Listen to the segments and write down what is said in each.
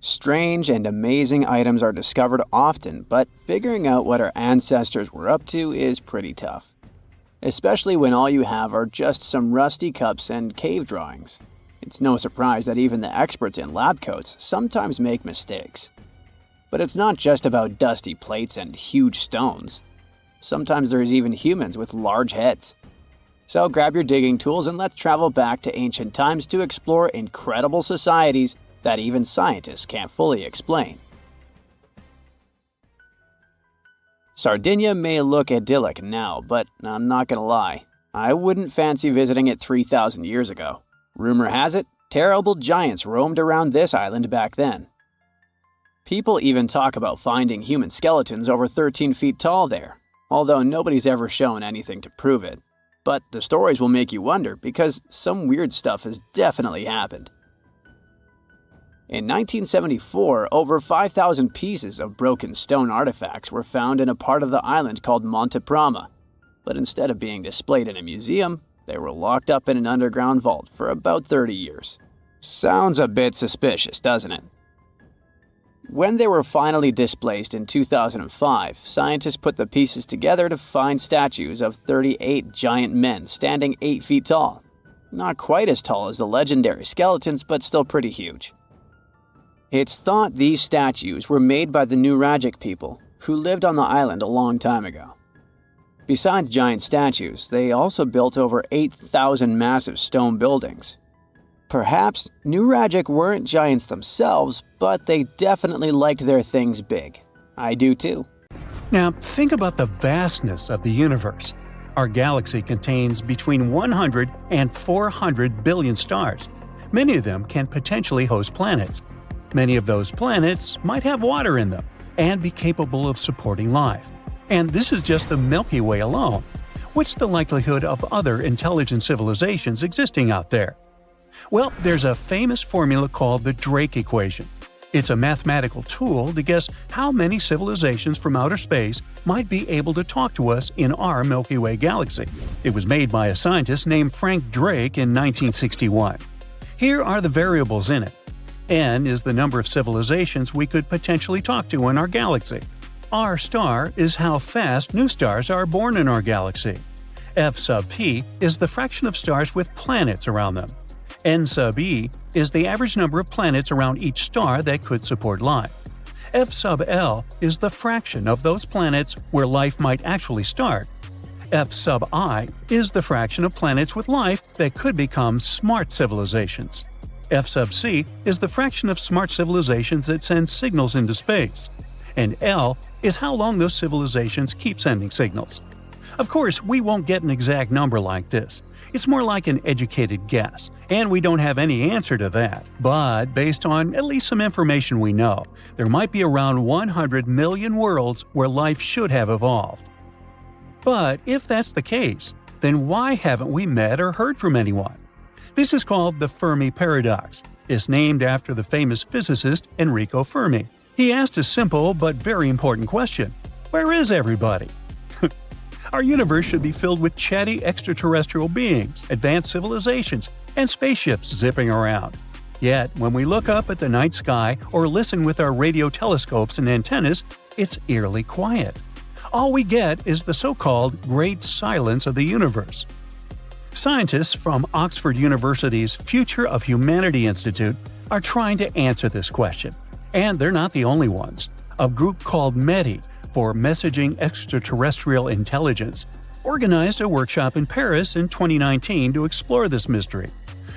Strange and amazing items are discovered often, but figuring out what our ancestors were up to is pretty tough. Especially when all you have are just some rusty cups and cave drawings. It's no surprise that even the experts in lab coats sometimes make mistakes. But it's not just about dusty plates and huge stones. Sometimes there's even humans with large heads. So grab your digging tools and let's travel back to ancient times to explore incredible societies that even scientists can't fully explain. Sardinia may look idyllic now, but I'm not gonna lie, I wouldn't fancy visiting it 3,000 years ago. Rumor has it, terrible giants roamed around this island back then. People even talk about finding human skeletons over 13 feet tall there, although nobody's ever shown anything to prove it. But the stories will make you wonder because some weird stuff has definitely happened. In 1974, over 5,000 pieces of broken stone artifacts were found in a part of the island called Monte Prama, but instead of being displayed in a museum, they were locked up in an underground vault for about 30 years. Sounds a bit suspicious, doesn't it? When they were finally displaced in 2005, scientists put the pieces together to find statues of 38 giant men standing 8 feet tall. Not quite as tall as the legendary skeletons, but still pretty huge. It's thought these statues were made by the Nuragic people, who lived on the island a long time ago. Besides giant statues, they also built over 8,000 massive stone buildings. Perhaps Nuragic weren't giants themselves, but they definitely liked their things big. I do too. Now, think about the vastness of the universe. Our galaxy contains between 100 and 400 billion stars. Many of them can potentially host planets. Many of those planets might have water in them and be capable of supporting life. And this is just the Milky Way alone. What's the likelihood of other intelligent civilizations existing out there? Well, there's a famous formula called the Drake equation. It's a mathematical tool to guess how many civilizations from outer space might be able to talk to us in our Milky Way galaxy. It was made by a scientist named Frank Drake in 1961. Here are the variables in it. N is the number of civilizations we could potentially talk to in our galaxy. R star is how fast new stars are born in our galaxy. F sub p is the fraction of stars with planets around them. N sub e is the average number of planets around each star that could support life. F sub L is the fraction of those planets where life might actually start. F sub I is the fraction of planets with life that could become smart civilizations. F sub c is the fraction of smart civilizations that send signals into space. And L is how long those civilizations keep sending signals. Of course, we won't get an exact number like this. It's more like an educated guess, and we don't have any answer to that. But based on at least some information we know, there might be around 100 million worlds where life should have evolved. But if that's the case, then why haven't we met or heard from anyone? This is called the Fermi paradox. It's named after the famous physicist Enrico Fermi. He asked a simple but very important question: where is everybody? Our universe should be filled with chatty extraterrestrial beings, advanced civilizations, and spaceships zipping around. Yet, when we look up at the night sky or listen with our radio telescopes and antennas, it's eerily quiet. All we get is the so-called Great Silence of the universe. Scientists from Oxford University's Future of Humanity Institute are trying to answer this question. And they're not the only ones. A group called METI, for Messaging Extraterrestrial Intelligence, organized a workshop in Paris in 2019 to explore this mystery.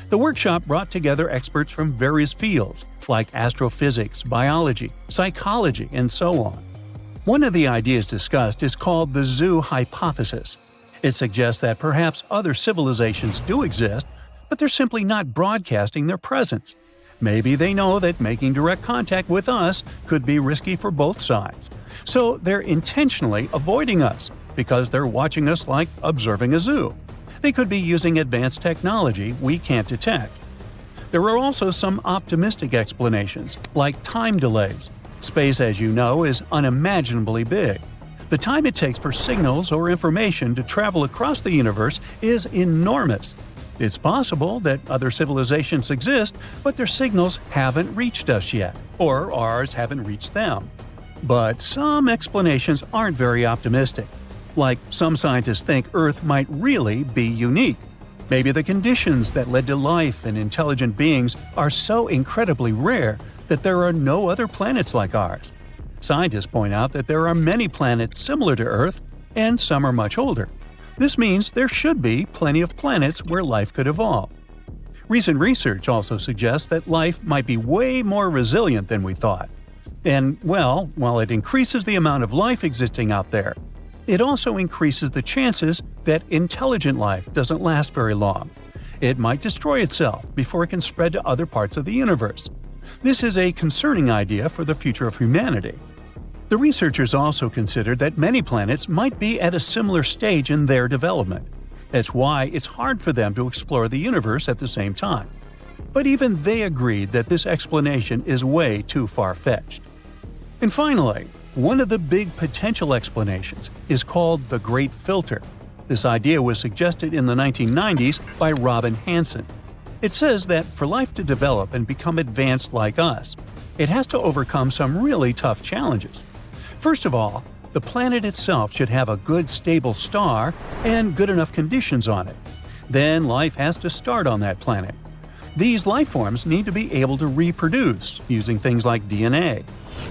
The workshop brought together experts from various fields, like astrophysics, biology, psychology, and so on. One of the ideas discussed is called the zoo hypothesis. It suggests that perhaps other civilizations do exist, but they're simply not broadcasting their presence. Maybe they know that making direct contact with us could be risky for both sides. So they're intentionally avoiding us, because they're watching us like observing a zoo. They could be using advanced technology we can't detect. There are also some optimistic explanations, like time delays. Space, as you know, is unimaginably big. The time it takes for signals or information to travel across the universe is enormous. It's possible that other civilizations exist, but their signals haven't reached us yet, or ours haven't reached them. But some explanations aren't very optimistic. Like, some scientists think Earth might really be unique. Maybe the conditions that led to life and intelligent beings are so incredibly rare that there are no other planets like ours. Scientists point out that there are many planets similar to Earth, and some are much older. This means there should be plenty of planets where life could evolve. Recent research also suggests that life might be way more resilient than we thought. And, well, while it increases the amount of life existing out there, it also increases the chances that intelligent life doesn't last very long. It might destroy itself before it can spread to other parts of the universe. This is a concerning idea for the future of humanity. The researchers also considered that many planets might be at a similar stage in their development. That's why it's hard for them to explore the universe at the same time. But even they agreed that this explanation is way too far-fetched. And finally, one of the big potential explanations is called the Great Filter. This idea was suggested in the 1990s by Robin Hanson. It says that for life to develop and become advanced like us, it has to overcome some really tough challenges. First of all, the planet itself should have a good stable star and good enough conditions on it. Then life has to start on that planet. These life forms need to be able to reproduce using things like DNA.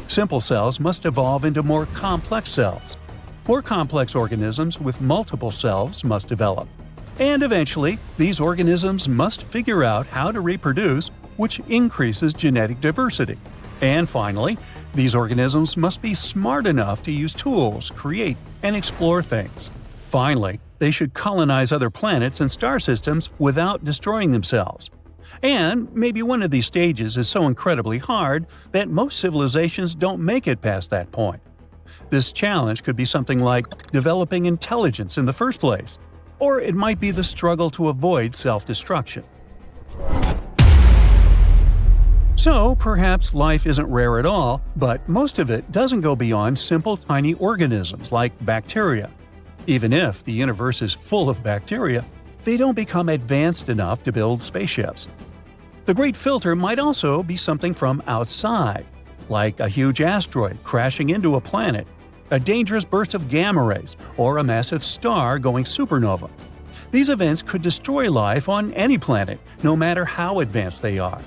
Simple cells must evolve into more complex cells. More complex organisms with multiple cells must develop. And eventually, these organisms must figure out how to reproduce, which increases genetic diversity. And finally, these organisms must be smart enough to use tools, create, and explore things. Finally, they should colonize other planets and star systems without destroying themselves. And maybe one of these stages is so incredibly hard that most civilizations don't make it past that point. This challenge could be something like developing intelligence in the first place, or it might be the struggle to avoid self-destruction. So, perhaps life isn't rare at all, but most of it doesn't go beyond simple tiny organisms like bacteria. Even if the universe is full of bacteria, they don't become advanced enough to build spaceships. The Great Filter might also be something from outside, like a huge asteroid crashing into a planet, a dangerous burst of gamma rays, or a massive star going supernova. These events could destroy life on any planet, no matter how advanced they are.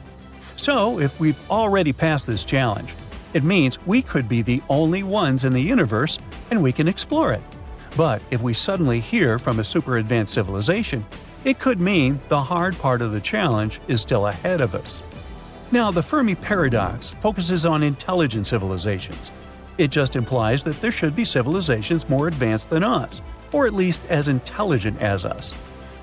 So, if we've already passed this challenge, it means we could be the only ones in the universe and we can explore it. But if we suddenly hear from a super advanced civilization, it could mean the hard part of the challenge is still ahead of us. Now, the Fermi paradox focuses on intelligent civilizations. It just implies that there should be civilizations more advanced than us, or at least as intelligent as us.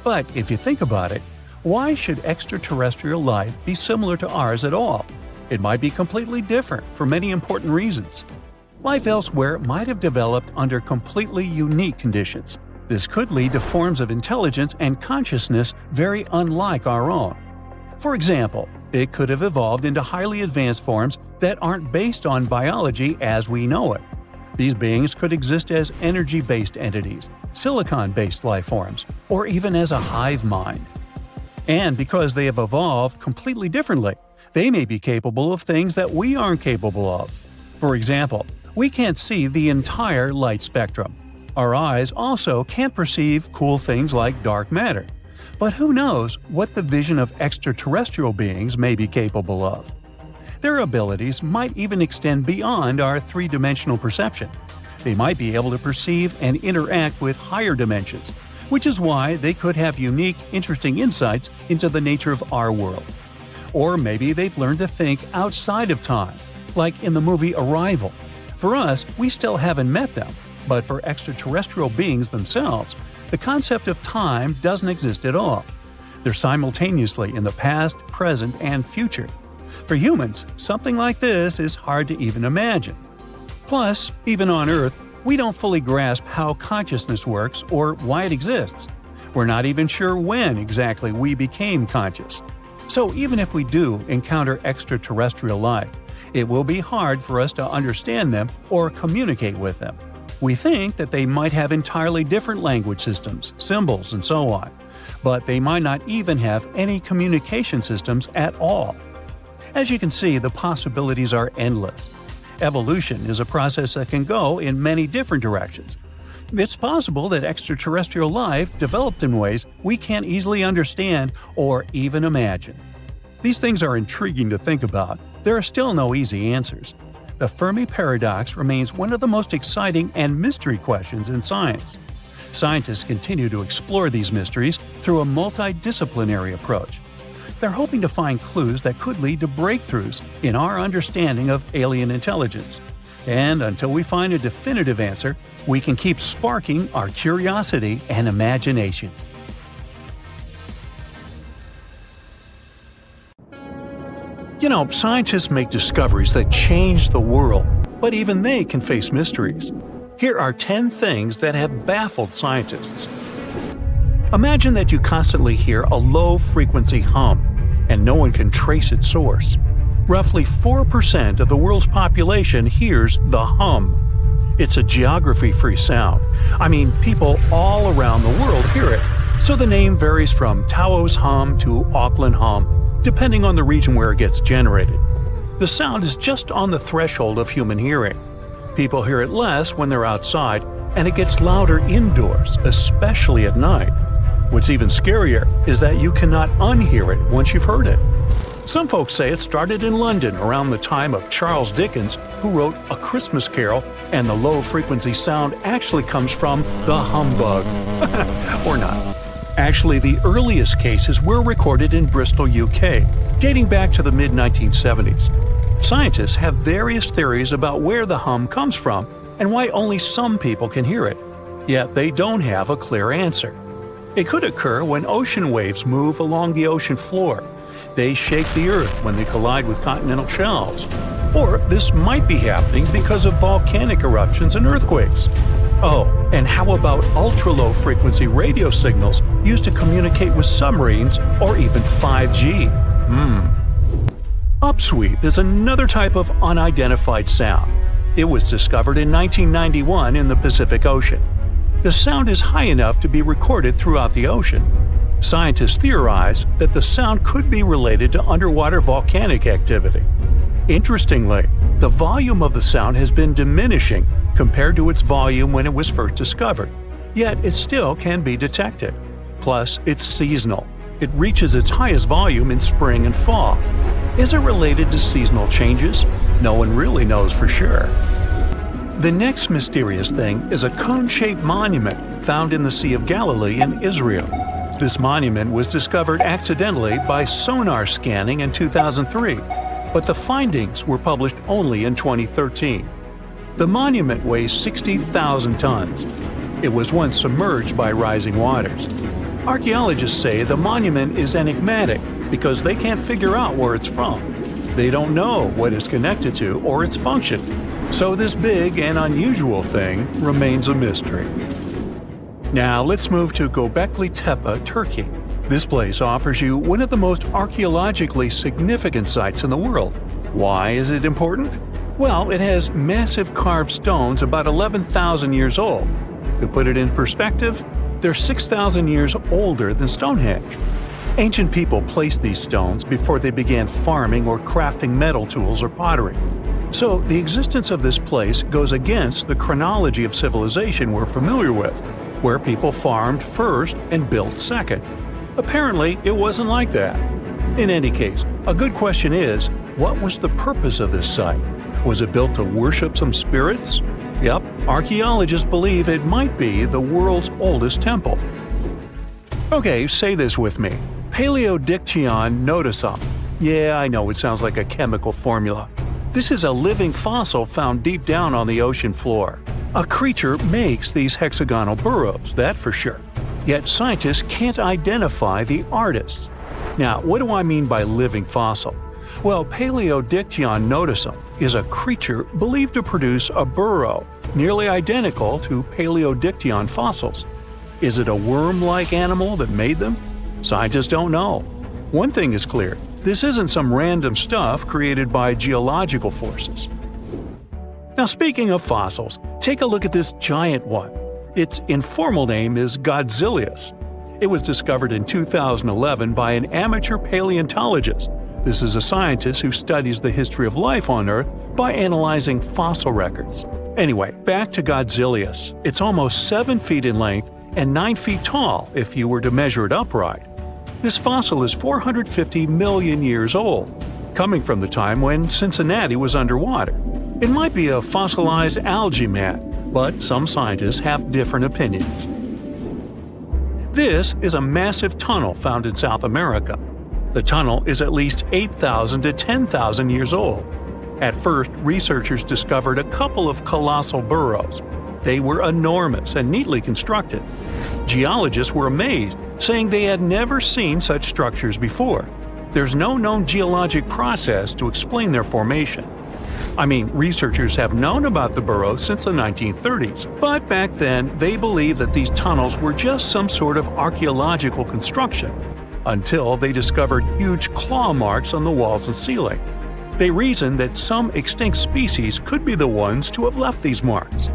But if you think about it, why should extraterrestrial life be similar to ours at all? It might be completely different for many important reasons. Life elsewhere might have developed under completely unique conditions. This could lead to forms of intelligence and consciousness very unlike our own. For example, it could have evolved into highly advanced forms that aren't based on biology as we know it. These beings could exist as energy-based entities, silicon-based life forms, or even as a hive mind. And because they have evolved completely differently, they may be capable of things that we aren't capable of. For example, we can't see the entire light spectrum. Our eyes also can't perceive cool things like dark matter. But who knows what the vision of extraterrestrial beings may be capable of? Their abilities might even extend beyond our three-dimensional perception. They might be able to perceive and interact with higher dimensions, which is why they could have unique, interesting insights into the nature of our world. Or maybe they've learned to think outside of time, like in the movie Arrival. For us, we still haven't met them, but for extraterrestrial beings themselves, the concept of time doesn't exist at all. They're simultaneously in the past, present, and future. For humans, something like this is hard to even imagine. Plus, even on Earth, we don't fully grasp how consciousness works or why it exists. We're not even sure when exactly we became conscious. So even if we do encounter extraterrestrial life, it will be hard for us to understand them or communicate with them. We think that they might have entirely different language systems, symbols, and so on, but they might not even have any communication systems at all. As you can see, the possibilities are endless. Evolution is a process that can go in many different directions. It's possible that extraterrestrial life developed in ways we can't easily understand or even imagine. These things are intriguing to think about. There are still no easy answers. The Fermi paradox remains one of the most exciting and mystery questions in science. Scientists continue to explore these mysteries through a multidisciplinary approach. They're hoping to find clues that could lead to breakthroughs in our understanding of alien intelligence. And until we find a definitive answer, we can keep sparking our curiosity and imagination. You know, scientists make discoveries that change the world, but even they can face mysteries. Here are 10 things that have baffled scientists. Imagine that you constantly hear a low-frequency hum, and no one can trace its source. Roughly 4% of the world's population hears the hum. It's a geography-free sound. I mean, people all around the world hear it, so the name varies from Tao's hum to Auckland hum, depending on the region where it gets generated. The sound is just on the threshold of human hearing. People hear it less when they're outside, and it gets louder indoors, especially at night. What's even scarier is that you cannot unhear it once you've heard it. Some folks say it started in London around the time of Charles Dickens, who wrote A Christmas Carol, and the low-frequency sound actually comes from the humbug. Or not. Actually, the earliest cases were recorded in Bristol, UK, dating back to the mid-1970s. Scientists have various theories about where the hum comes from and why only some people can hear it, yet they don't have a clear answer. It could occur when ocean waves move along the ocean floor. They shake the Earth when they collide with continental shelves. Or this might be happening because of volcanic eruptions and earthquakes. Oh, and how about ultra-low frequency radio signals used to communicate with submarines or even 5G? Upsweep is another type of unidentified sound. It was discovered in 1991 in the Pacific Ocean. The sound is high enough to be recorded throughout the ocean. Scientists theorize that the sound could be related to underwater volcanic activity. Interestingly, the volume of the sound has been diminishing compared to its volume when it was first discovered, yet it still can be detected. Plus, it's seasonal. It reaches its highest volume in spring and fall. Is it related to seasonal changes? No one really knows for sure. The next mysterious thing is a cone-shaped monument found in the Sea of Galilee in Israel. This monument was discovered accidentally by sonar scanning in 2003, but the findings were published only in 2013. The monument weighs 60,000 tons. It was once submerged by rising waters. Archaeologists say the monument is enigmatic because they can't figure out where it's from. They don't know what it's connected to or its function, so this big and unusual thing remains a mystery. Now let's move to Göbekli Tepe, Turkey. This place offers you one of the most archaeologically significant sites in the world. Why is it important? Well, it has massive carved stones about 11,000 years old. To put it in perspective, they're 6,000 years older than Stonehenge. Ancient people placed these stones before they began farming or crafting metal tools or pottery. So the existence of this place goes against the chronology of civilization we're familiar with, where people farmed first and built second. Apparently, it wasn't like that. In any case, a good question is, what was the purpose of this site? Was it built to worship some spirits? Yep, archaeologists believe it might be the world's oldest temple. Okay, say this with me. Paleodictyon notusum. Yeah, I know it sounds like a chemical formula. This is a living fossil found deep down on the ocean floor. A creature makes these hexagonal burrows, that for sure. Yet scientists can't identify the artist. Now, what do I mean by living fossil? Well, Paleodictyon notusum is a creature believed to produce a burrow nearly identical to Paleodictyon fossils. Is it a worm-like animal that made them? Scientists don't know. One thing is clear, this isn't some random stuff created by geological forces. Now, speaking of fossils, Take a look at this giant one. Its informal name is Godzillius. It was discovered in 2011 by an amateur paleontologist. This is a scientist who studies the history of life on Earth by analyzing fossil records. Anyway, back to Godzillius. It's almost 7 feet in length and 9 feet tall if you were to measure it upright. This fossil is 450 million years old, coming from the time when Cincinnati was underwater. It might be a fossilized algae mat, but some scientists have different opinions. This is a massive tunnel found in South America. The tunnel is at least 8,000 to 10,000 years old. At first, researchers discovered a couple of colossal burrows. They were enormous and neatly constructed. Geologists were amazed, saying they had never seen such structures before. There's no known geologic process to explain their formation. Researchers have known about the burrows since the 1930s, but back then they believed that these tunnels were just some sort of archaeological construction, until they discovered huge claw marks on the walls and ceiling. They reasoned that some extinct species could be the ones to have left these marks.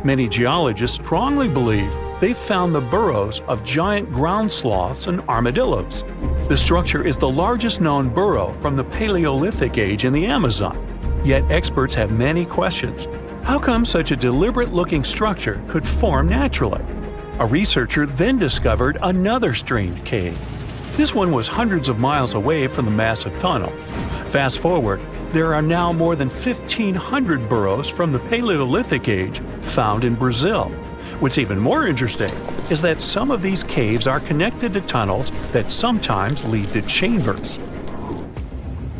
Many geologists strongly believe they've found the burrows of giant ground sloths and armadillos. The structure is the largest known burrow from the Paleolithic age in the Amazon. Yet experts have many questions. How come such a deliberate-looking structure could form naturally? A researcher then discovered another strange cave. This one was hundreds of miles away from the massive tunnel. Fast forward, there are now more than 1,500 burrows from the Paleolithic age found in Brazil. What's even more interesting is that some of these caves are connected to tunnels that sometimes lead to chambers.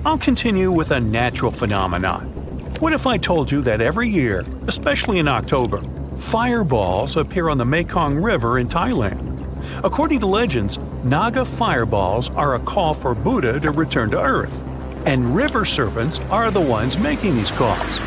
I'll continue with a natural phenomenon. What if I told you that every year, especially in October, fireballs appear on the Mekong River in Thailand? According to legends, Naga fireballs are a call for Buddha to return to Earth, and river serpents are the ones making these calls.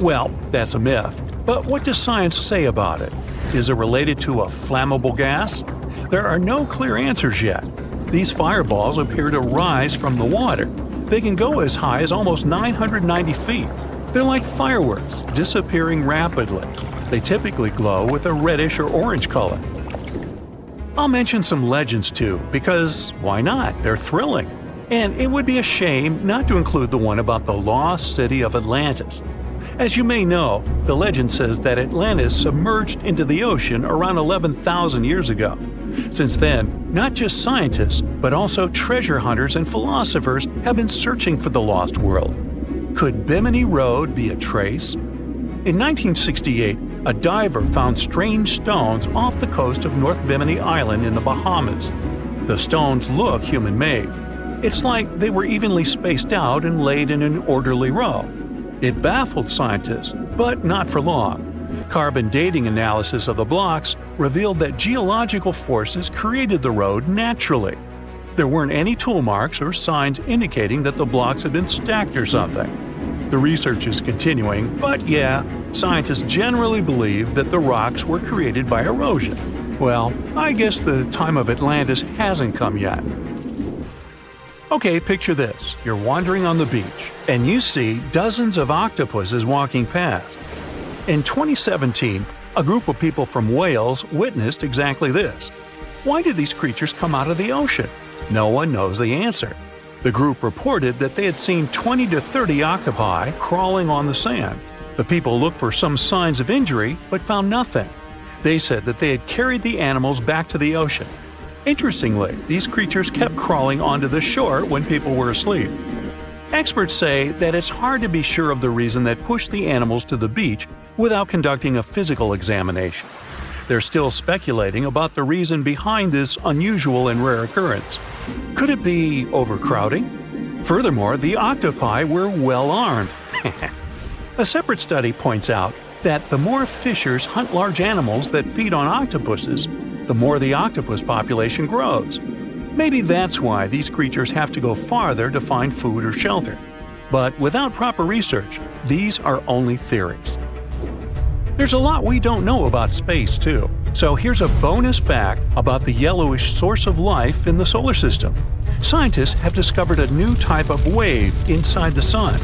Well, that's a myth, but what does science say about it? Is it related to a flammable gas? There are no clear answers yet. These fireballs appear to rise from the water. They can go as high as almost 990 feet. They're like fireworks, disappearing rapidly. They typically glow with a reddish or orange color. I'll mention some legends too, because why not? They're thrilling. And it would be a shame not to include the one about the lost city of Atlantis. As you may know, the legend says that Atlantis submerged into the ocean around 11,000 years ago. Since then, not just scientists, but also treasure hunters and philosophers have been searching for the lost world. Could Bimini Road be a trace? In 1968, a diver found strange stones off the coast of North Bimini Island in the Bahamas. The stones look human-made. It's like they were evenly spaced out and laid in an orderly row. It baffled scientists, but not for long. Carbon dating analysis of the blocks revealed that geological forces created the road naturally. There weren't any tool marks or signs indicating that the blocks had been stacked or something. The research is continuing, but yeah, scientists generally believe that the rocks were created by erosion. Well, I guess the time of Atlantis hasn't come yet. Okay, picture this. You're wandering on the beach, and you see dozens of octopuses walking past. In 2017, a group of people from Wales witnessed exactly this. Why did these creatures come out of the ocean? No one knows the answer. The group reported that they had seen 20 to 30 octopi crawling on the sand. The people looked for some signs of injury, but found nothing. They said that they had carried the animals back to the ocean. Interestingly, these creatures kept crawling onto the shore when people were asleep. Experts say that it's hard to be sure of the reason that pushed the animals to the beach without conducting a physical examination. They're still speculating about the reason behind this unusual and rare occurrence. Could it be overcrowding? Furthermore, the octopi were well armed. A separate study points out that the more fishers hunt large animals that feed on octopuses, the more the octopus population grows. Maybe that's why these creatures have to go farther to find food or shelter. But without proper research, these are only theories. There's a lot we don't know about space, too. So here's a bonus fact about the yellowish source of life in the solar system. Scientists have discovered a new type of wave inside the sun.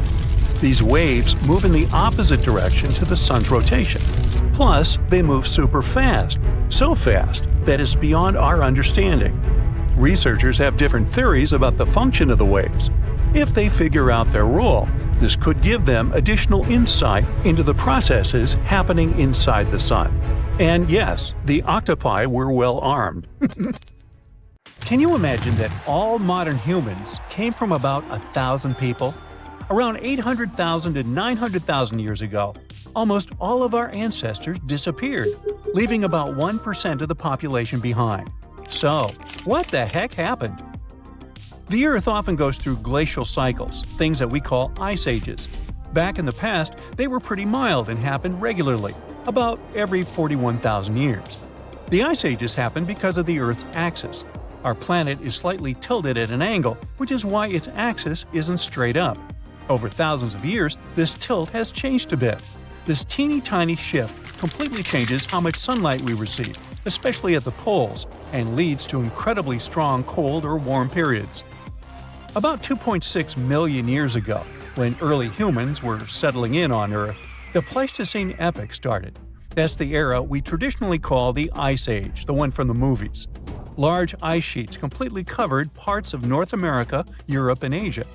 These waves move in the opposite direction to the sun's rotation. Plus, they move super fast, so fast that it's beyond our understanding. Researchers have different theories about the function of the waves. If they figure out their role, this could give them additional insight into the processes happening inside the sun. And yes, the octopi were well armed. Can you imagine that all modern humans came from about 1,000 people? Around 800,000 to 900,000 years ago, almost all of our ancestors disappeared, leaving about 1% of the population behind. So, what the heck happened? The Earth often goes through glacial cycles, things that we call ice ages. Back in the past, they were pretty mild and happened regularly, about every 41,000 years. The ice ages happen because of the Earth's axis. Our planet is slightly tilted at an angle, which is why its axis isn't straight up. Over thousands of years, this tilt has changed a bit. This teeny tiny shift completely changes how much sunlight we receive, especially at the poles, and leads to incredibly strong cold or warm periods. About 2.6 million years ago, when early humans were settling in on Earth, the Pleistocene epoch started. That's the era we traditionally call the Ice Age, the one from the movies. Large ice sheets completely covered parts of North America, Europe, and Asia.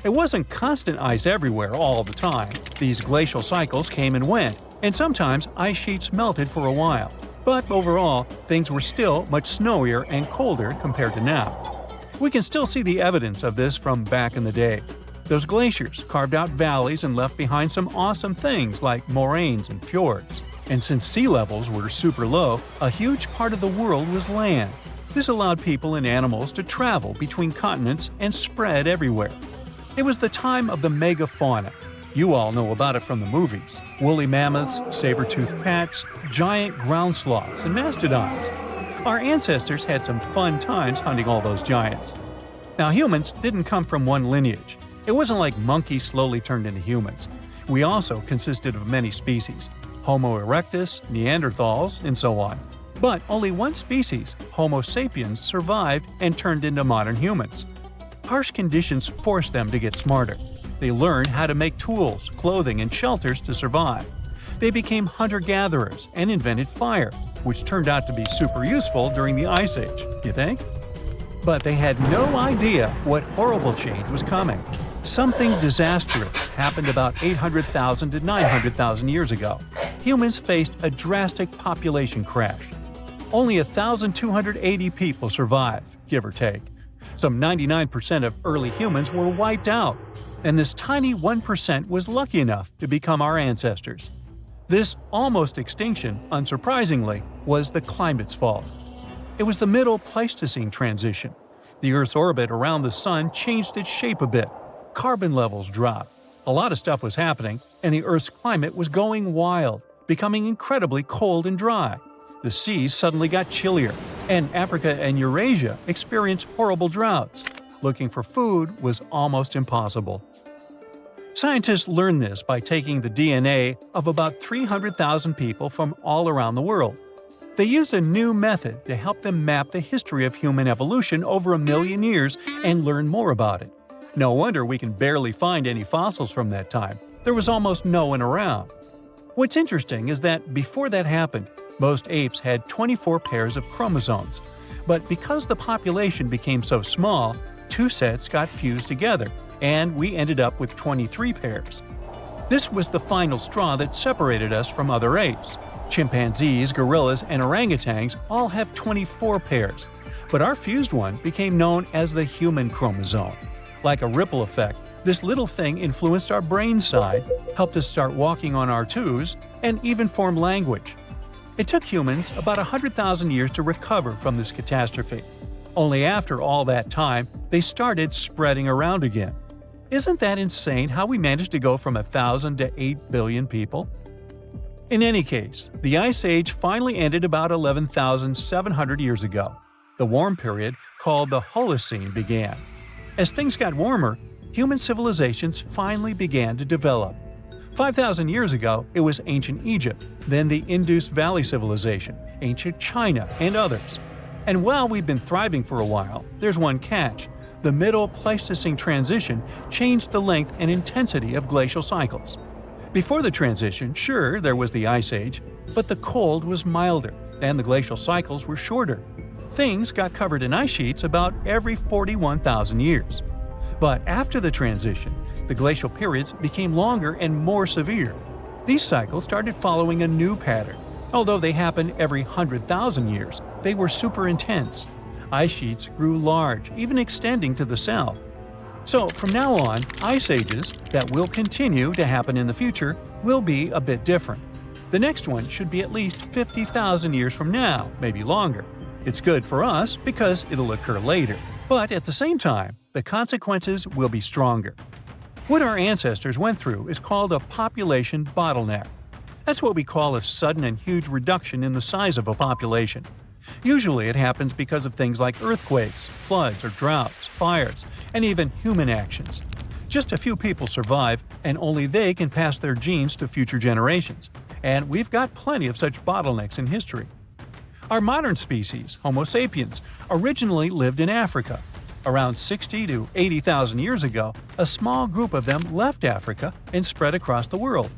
It wasn't constant ice everywhere all the time. These glacial cycles came and went, and sometimes ice sheets melted for a while. But overall, things were still much snowier and colder compared to now. We can still see the evidence of this from back in the day. Those glaciers carved out valleys and left behind some awesome things like moraines and fjords. And since sea levels were super low, a huge part of the world was land. This allowed people and animals to travel between continents and spread everywhere. It was the time of the megafauna. You all know about it from the movies. Woolly mammoths, saber-toothed cats, giant ground sloths, and mastodons. Our ancestors had some fun times hunting all those giants. Now, humans didn't come from one lineage. It wasn't like monkeys slowly turned into humans. We also consisted of many species: Homo erectus, Neanderthals, and so on. But only one species, Homo sapiens, survived and turned into modern humans. Harsh conditions forced them to get smarter. They learned how to make tools, clothing, and shelters to survive. They became hunter-gatherers and invented fire, which turned out to be super useful during the Ice Age, you think? But they had no idea what horrible change was coming. Something disastrous happened about 800,000 to 900,000 years ago. Humans faced a drastic population crash. Only 1,280 people survived, give or take. Some 99% of early humans were wiped out, and this tiny 1% was lucky enough to become our ancestors. This almost extinction, unsurprisingly, was the climate's fault. It was the Middle Pleistocene transition. The Earth's orbit around the Sun changed its shape a bit. Carbon levels dropped. A lot of stuff was happening, and the Earth's climate was going wild, becoming incredibly cold and dry. The seas suddenly got chillier, and Africa and Eurasia experienced horrible droughts. Looking for food was almost impossible. Scientists learned this by taking the DNA of about 300,000 people from all around the world. They used a new method to help them map the history of human evolution over 1 million years and learn more about it. No wonder we can barely find any fossils from that time. There was almost no one around. What's interesting is that before that happened, most apes had 24 pairs of chromosomes. But because the population became so small, 2 sets got fused together, and we ended up with 23 pairs. This was the final straw that separated us from other apes. Chimpanzees, gorillas, and orangutans all have 24 pairs, but our fused one became known as the human chromosome. Like a ripple effect, this little thing influenced our brain side, helped us start walking on our toes, and even form language. It took humans about 100,000 years to recover from this catastrophe. Only after all that time, they started spreading around again. Isn't that insane how we managed to go from 1,000 to 8 billion people? In any case, the Ice Age finally ended about 11,700 years ago. The warm period, called the Holocene, began. As things got warmer, human civilizations finally began to develop. 5,000 years ago, it was ancient Egypt, then the Indus Valley Civilization, ancient China, and others. And while we've been thriving for a while, there's one catch. The Middle Pleistocene transition changed the length and intensity of glacial cycles. Before the transition, sure, there was the Ice Age, but the cold was milder, and the glacial cycles were shorter. Things got covered in ice sheets about every 41,000 years. But after the transition, the glacial periods became longer and more severe. These cycles started following a new pattern. Although they happened every 100,000 years, they were super intense. Ice sheets grew large, even extending to the south. So from now on, ice ages that will continue to happen in the future will be a bit different. The next one should be at least 50,000 years from now, maybe longer. It's good for us because it'll occur later, but at the same time, the consequences will be stronger. What our ancestors went through is called a population bottleneck. That's what we call a sudden and huge reduction in the size of a population. Usually it happens because of things like earthquakes, floods or droughts, fires, and even human actions. Just a few people survive, and only they can pass their genes to future generations. And we've got plenty of such bottlenecks in history. Our modern species, Homo sapiens, originally lived in Africa. Around 60 to 80,000 years ago, a small group of them left Africa and spread across the world.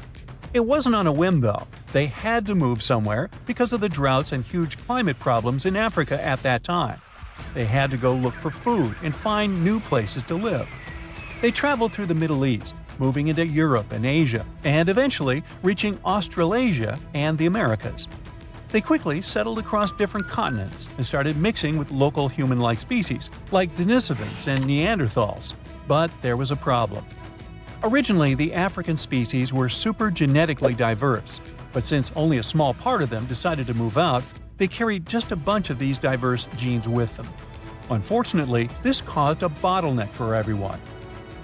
It wasn't on a whim, though. They had to move somewhere because of the droughts and huge climate problems in Africa at that time. They had to go look for food and find new places to live. They traveled through the Middle East, moving into Europe and Asia, and eventually reaching Australasia and the Americas. They quickly settled across different continents and started mixing with local human-like species, like Denisovans and Neanderthals. But there was a problem. Originally, the African species were super genetically diverse, but since only a small part of them decided to move out, they carried just a bunch of these diverse genes with them. Unfortunately, this caused a bottleneck for everyone.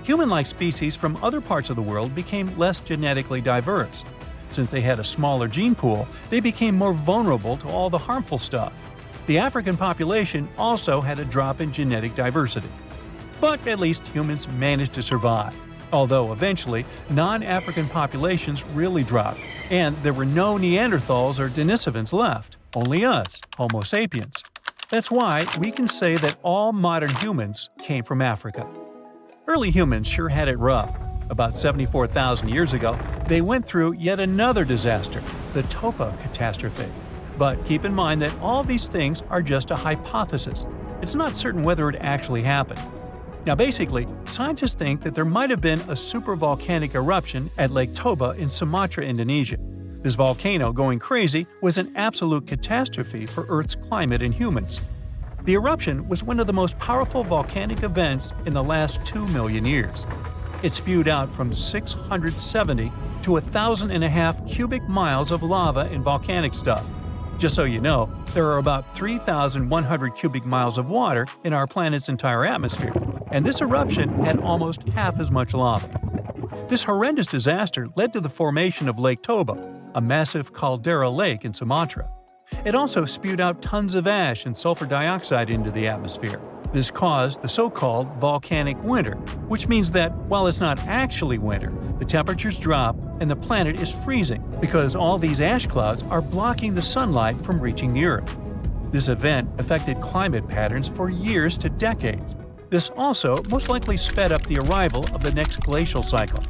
Human-like species from other parts of the world became less genetically diverse. Since they had a smaller gene pool, they became more vulnerable to all the harmful stuff. The African population also had a drop in genetic diversity. But at least humans managed to survive. Although eventually, non-African populations really dropped, and there were no Neanderthals or Denisovans left, only us, Homo sapiens. That's why we can say that all modern humans came from Africa. Early humans sure had it rough. About 74,000 years ago, they went through yet another disaster, the Topo catastrophe. But keep in mind that all these things are just a hypothesis. It's not certain whether it actually happened. Now basically, scientists think that there might have been a supervolcanic eruption at Lake Toba in Sumatra, Indonesia. This volcano going crazy was an absolute catastrophe for Earth's climate and humans. The eruption was one of the most powerful volcanic events in the last 2 million years. It spewed out from 670 to 1,500 cubic miles of lava and volcanic stuff. Just so you know, there are about 3,100 cubic miles of water in our planet's entire atmosphere, and this eruption had almost half as much lava. This horrendous disaster led to the formation of Lake Toba, a massive caldera lake in Sumatra. It also spewed out tons of ash and sulfur dioxide into the atmosphere. This caused the so-called volcanic winter, which means that while it's not actually winter, the temperatures drop and the planet is freezing because all these ash clouds are blocking the sunlight from reaching the Earth. This event affected climate patterns for years to decades. This also most likely sped up the arrival of the next glacial cycle.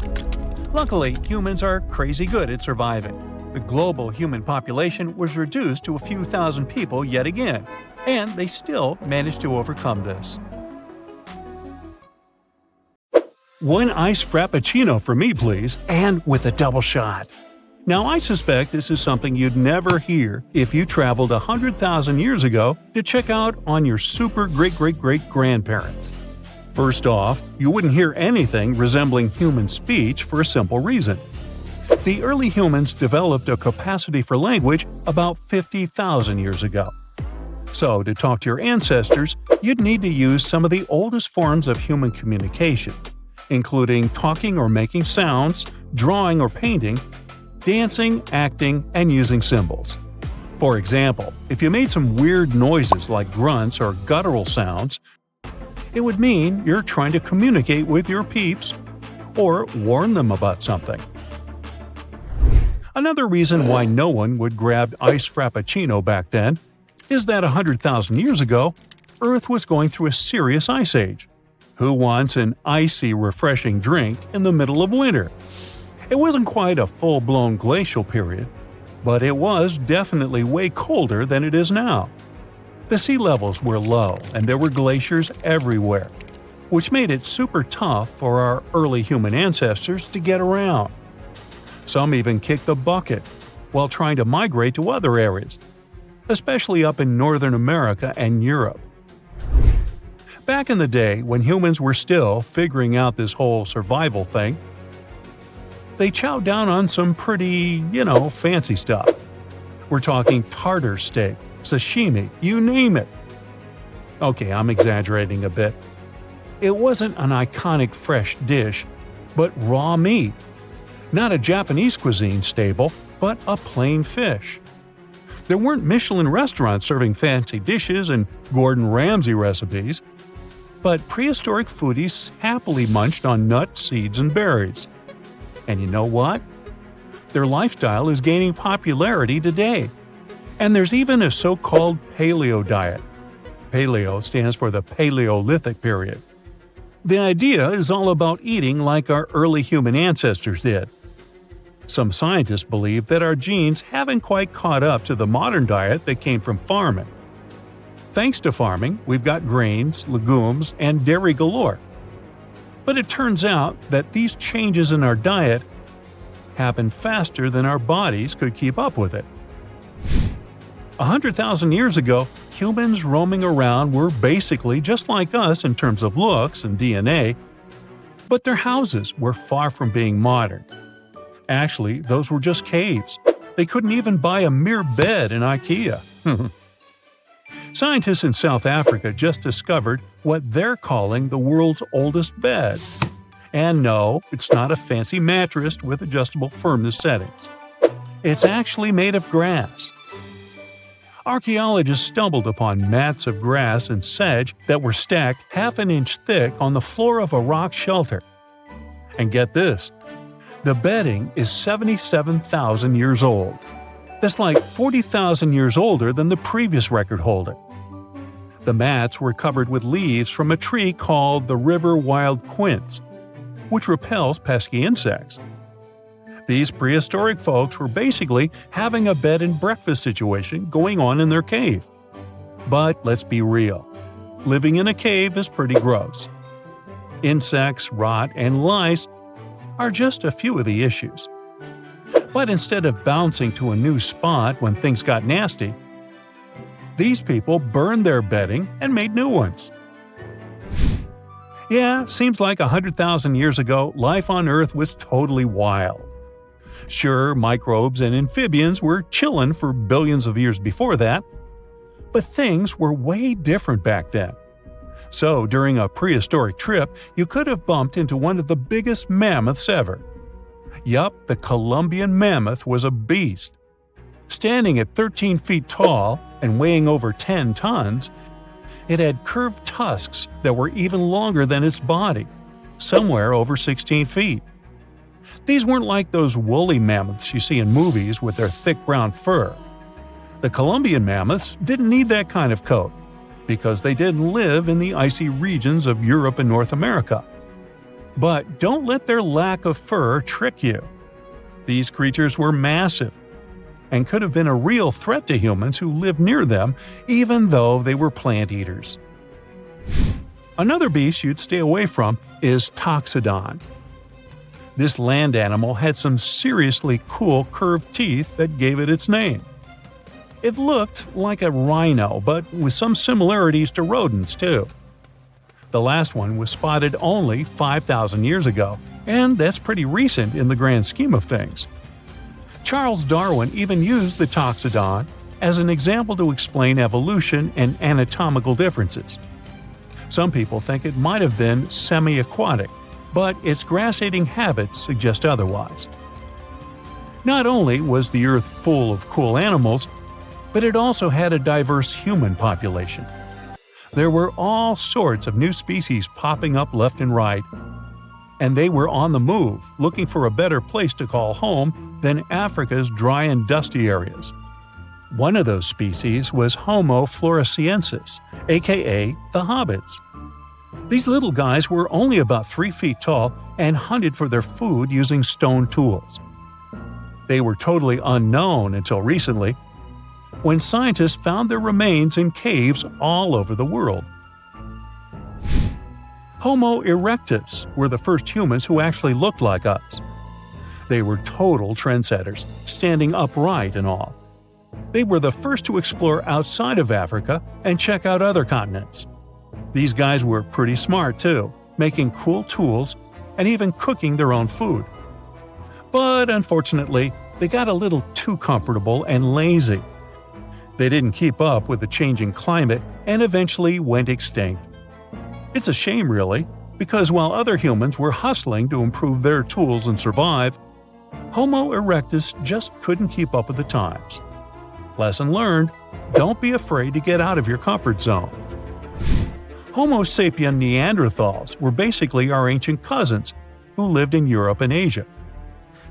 Luckily, humans are crazy good at surviving. The global human population was reduced to a few thousand people yet again, and they still managed to overcome this. One iced frappuccino for me, please, and with a double shot. Now, I suspect this is something you'd never hear if you traveled 100,000 years ago to check out on your super great-great-great-grandparents. First off, you wouldn't hear anything resembling human speech for a simple reason. The early humans developed a capacity for language about 50,000 years ago. So, to talk to your ancestors, you'd need to use some of the oldest forms of human communication, including talking or making sounds, drawing or painting, dancing, acting, and using symbols. For example, if you made some weird noises like grunts or guttural sounds, it would mean you're trying to communicate with your peeps or warn them about something. Another reason why no one would grab iced frappuccino back then is that 100,000 years ago, Earth was going through a serious ice age. Who wants an icy, refreshing drink in the middle of winter? It wasn't quite a full-blown glacial period. but it was definitely way colder than it is now. The sea levels were low and there were glaciers everywhere, which made it super tough for our early human ancestors to get around. Some even kicked the bucket while trying to migrate to other areas, especially up in Northern America and Europe. Back in the day, when humans were still figuring out this whole survival thing, they chowed down on some pretty, fancy stuff. We're talking tartar steak, sashimi, you name it. Okay, I'm exaggerating a bit. It wasn't an iconic fresh dish, but raw meat. Not a Japanese cuisine staple, but a plain fish. There weren't Michelin restaurants serving fancy dishes and Gordon Ramsay recipes, but prehistoric foodies happily munched on nuts, seeds, and berries. And you know what? Their lifestyle is gaining popularity today. And there's even a so-called paleo diet. Paleo stands for the Paleolithic period. The idea is all about eating like our early human ancestors did. Some scientists believe that our genes haven't quite caught up to the modern diet that came from farming. Thanks to farming, we've got grains, legumes, and dairy galore. But it turns out that these changes in our diet happen faster than our bodies could keep up with it. 100,000 years ago, humans roaming around were basically just like us in terms of looks and DNA, but their houses were far from being modern. Actually, those were just caves. They couldn't even buy a mere bed in IKEA. Scientists in South Africa just discovered what they're calling the world's oldest bed. And no, it's not a fancy mattress with adjustable firmness settings. It's actually made of grass. Archaeologists stumbled upon mats of grass and sedge that were stacked half an inch thick on the floor of a rock shelter. And get this, the bedding is 77,000 years old. That's like 40,000 years older than the previous record holder. The mats were covered with leaves from a tree called the river wild quince, which repels pesky insects. These prehistoric folks were basically having a bed and breakfast situation going on in their cave. But let's be real, living in a cave is pretty gross. Insects, rot, and lice are just a few of the issues. But instead of bouncing to a new spot when things got nasty, these people burned their bedding and made new ones. Yeah, seems like 100,000 years ago, life on Earth was totally wild. Sure, microbes and amphibians were chillin' for billions of years before that, but things were way different back then. So, during a prehistoric trip, you could have bumped into one of the biggest mammoths ever. Yup, the Columbian mammoth was a beast. Standing at 13 feet tall and weighing over 10 tons, it had curved tusks that were even longer than its body, somewhere over 16 feet. These weren't like those woolly mammoths you see in movies with their thick brown fur. The Columbian mammoths didn't need that kind of coat, because they didn't live in the icy regions of Europe and North America. But don't let their lack of fur trick you. These creatures were massive and could have been a real threat to humans who lived near them, even though they were plant eaters. Another beast you'd stay away from is Toxodon. This land animal had some seriously cool curved teeth that gave it its name. It looked like a rhino, but with some similarities to rodents too. The last one was spotted only 5,000 years ago, and that's pretty recent in the grand scheme of things. Charles Darwin even used the Toxodon as an example to explain evolution and anatomical differences. Some people think it might have been semi-aquatic, but its grass-eating habits suggest otherwise. Not only was the Earth full of cool animals, but it also had a diverse human population. There were all sorts of new species popping up left and right, and they were on the move, looking for a better place to call home than Africa's dry and dusty areas. One of those species was Homo floresiensis, aka the hobbits. These little guys were only about 3 feet tall and hunted for their food using stone tools. They were totally unknown until recently, when scientists found their remains in caves all over the world. Homo erectus were the first humans who actually looked like us. They were total trendsetters, standing upright and all. They were the first to explore outside of Africa and check out other continents. These guys were pretty smart too, making cool tools and even cooking their own food. But unfortunately, they got a little too comfortable and lazy. They didn't keep up with the changing climate and eventually went extinct. It's a shame, really, because while other humans were hustling to improve their tools and survive, Homo erectus just couldn't keep up with the times. Lesson learned: don't be afraid to get out of your comfort zone. Homo sapien Neanderthals were basically our ancient cousins who lived in Europe and Asia.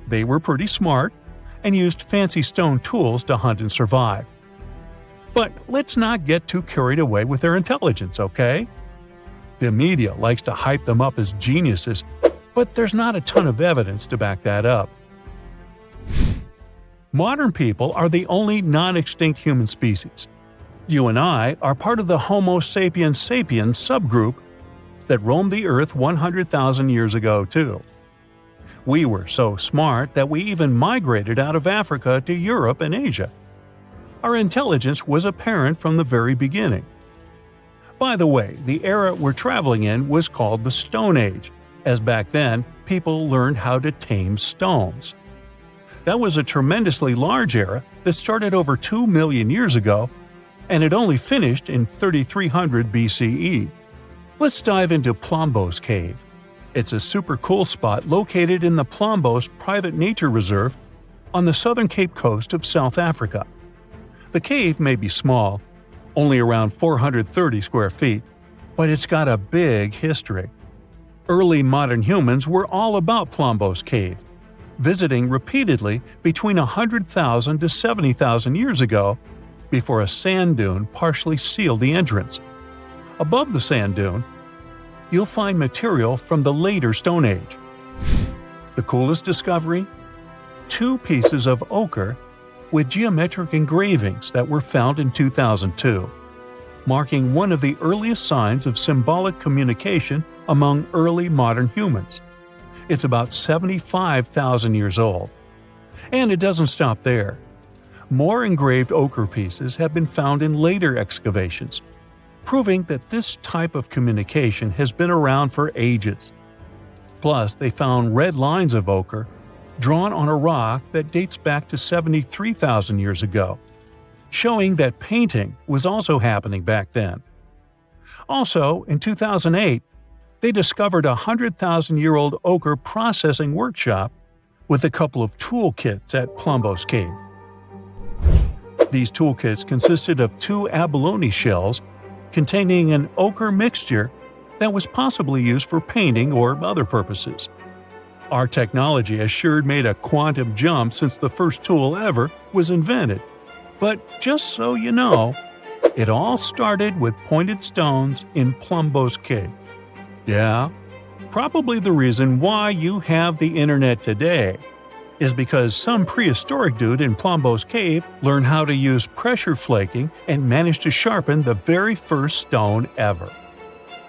They were pretty smart and used fancy stone tools to hunt and survive. But let's not get too carried away with their intelligence, okay? The media likes to hype them up as geniuses, but there's not a ton of evidence to back that up. Modern people are the only non-extinct human species. You and I are part of the Homo sapiens sapiens subgroup that roamed the Earth 100,000 years ago, too. We were so smart that we even migrated out of Africa to Europe and Asia. Our intelligence was apparent from the very beginning. By the way, the era we're traveling in was called the Stone Age, as back then people learned how to tame stones. That was a tremendously large era that started over 2 million years ago, and it only finished in 3300 BCE. Let's dive into Plombos Cave. It's a super cool spot located in the Plombos Private Nature Reserve on the southern Cape Coast of South Africa. The cave may be small, only around 430 square feet, but it's got a big history. Early modern humans were all about Plombos Cave, visiting repeatedly between 100,000 to 70,000 years ago before a sand dune partially sealed the entrance. Above the sand dune, you'll find material from the later Stone Age. The coolest discovery? 2 pieces of ochre with geometric engravings that were found in 2002, marking one of the earliest signs of symbolic communication among early modern humans. It's about 75,000 years old. And it doesn't stop there. More engraved ochre pieces have been found in later excavations, proving that this type of communication has been around for ages. Plus, they found red lines of ochre drawn on a rock that dates back to 73,000 years ago, showing that painting was also happening back then. Also, in 2008, they discovered a 100,000-year-old ochre processing workshop with a couple of toolkits at Plombos Cave. These toolkits consisted of 2 abalone shells containing an ochre mixture that was possibly used for painting or other purposes. Our technology has sure made a quantum jump since the first tool ever was invented. But just so you know, it all started with pointed stones in Plombos Cave. Yeah, probably the reason why you have the internet today is because some prehistoric dude in Plombos Cave learned how to use pressure flaking and managed to sharpen the very first stone ever.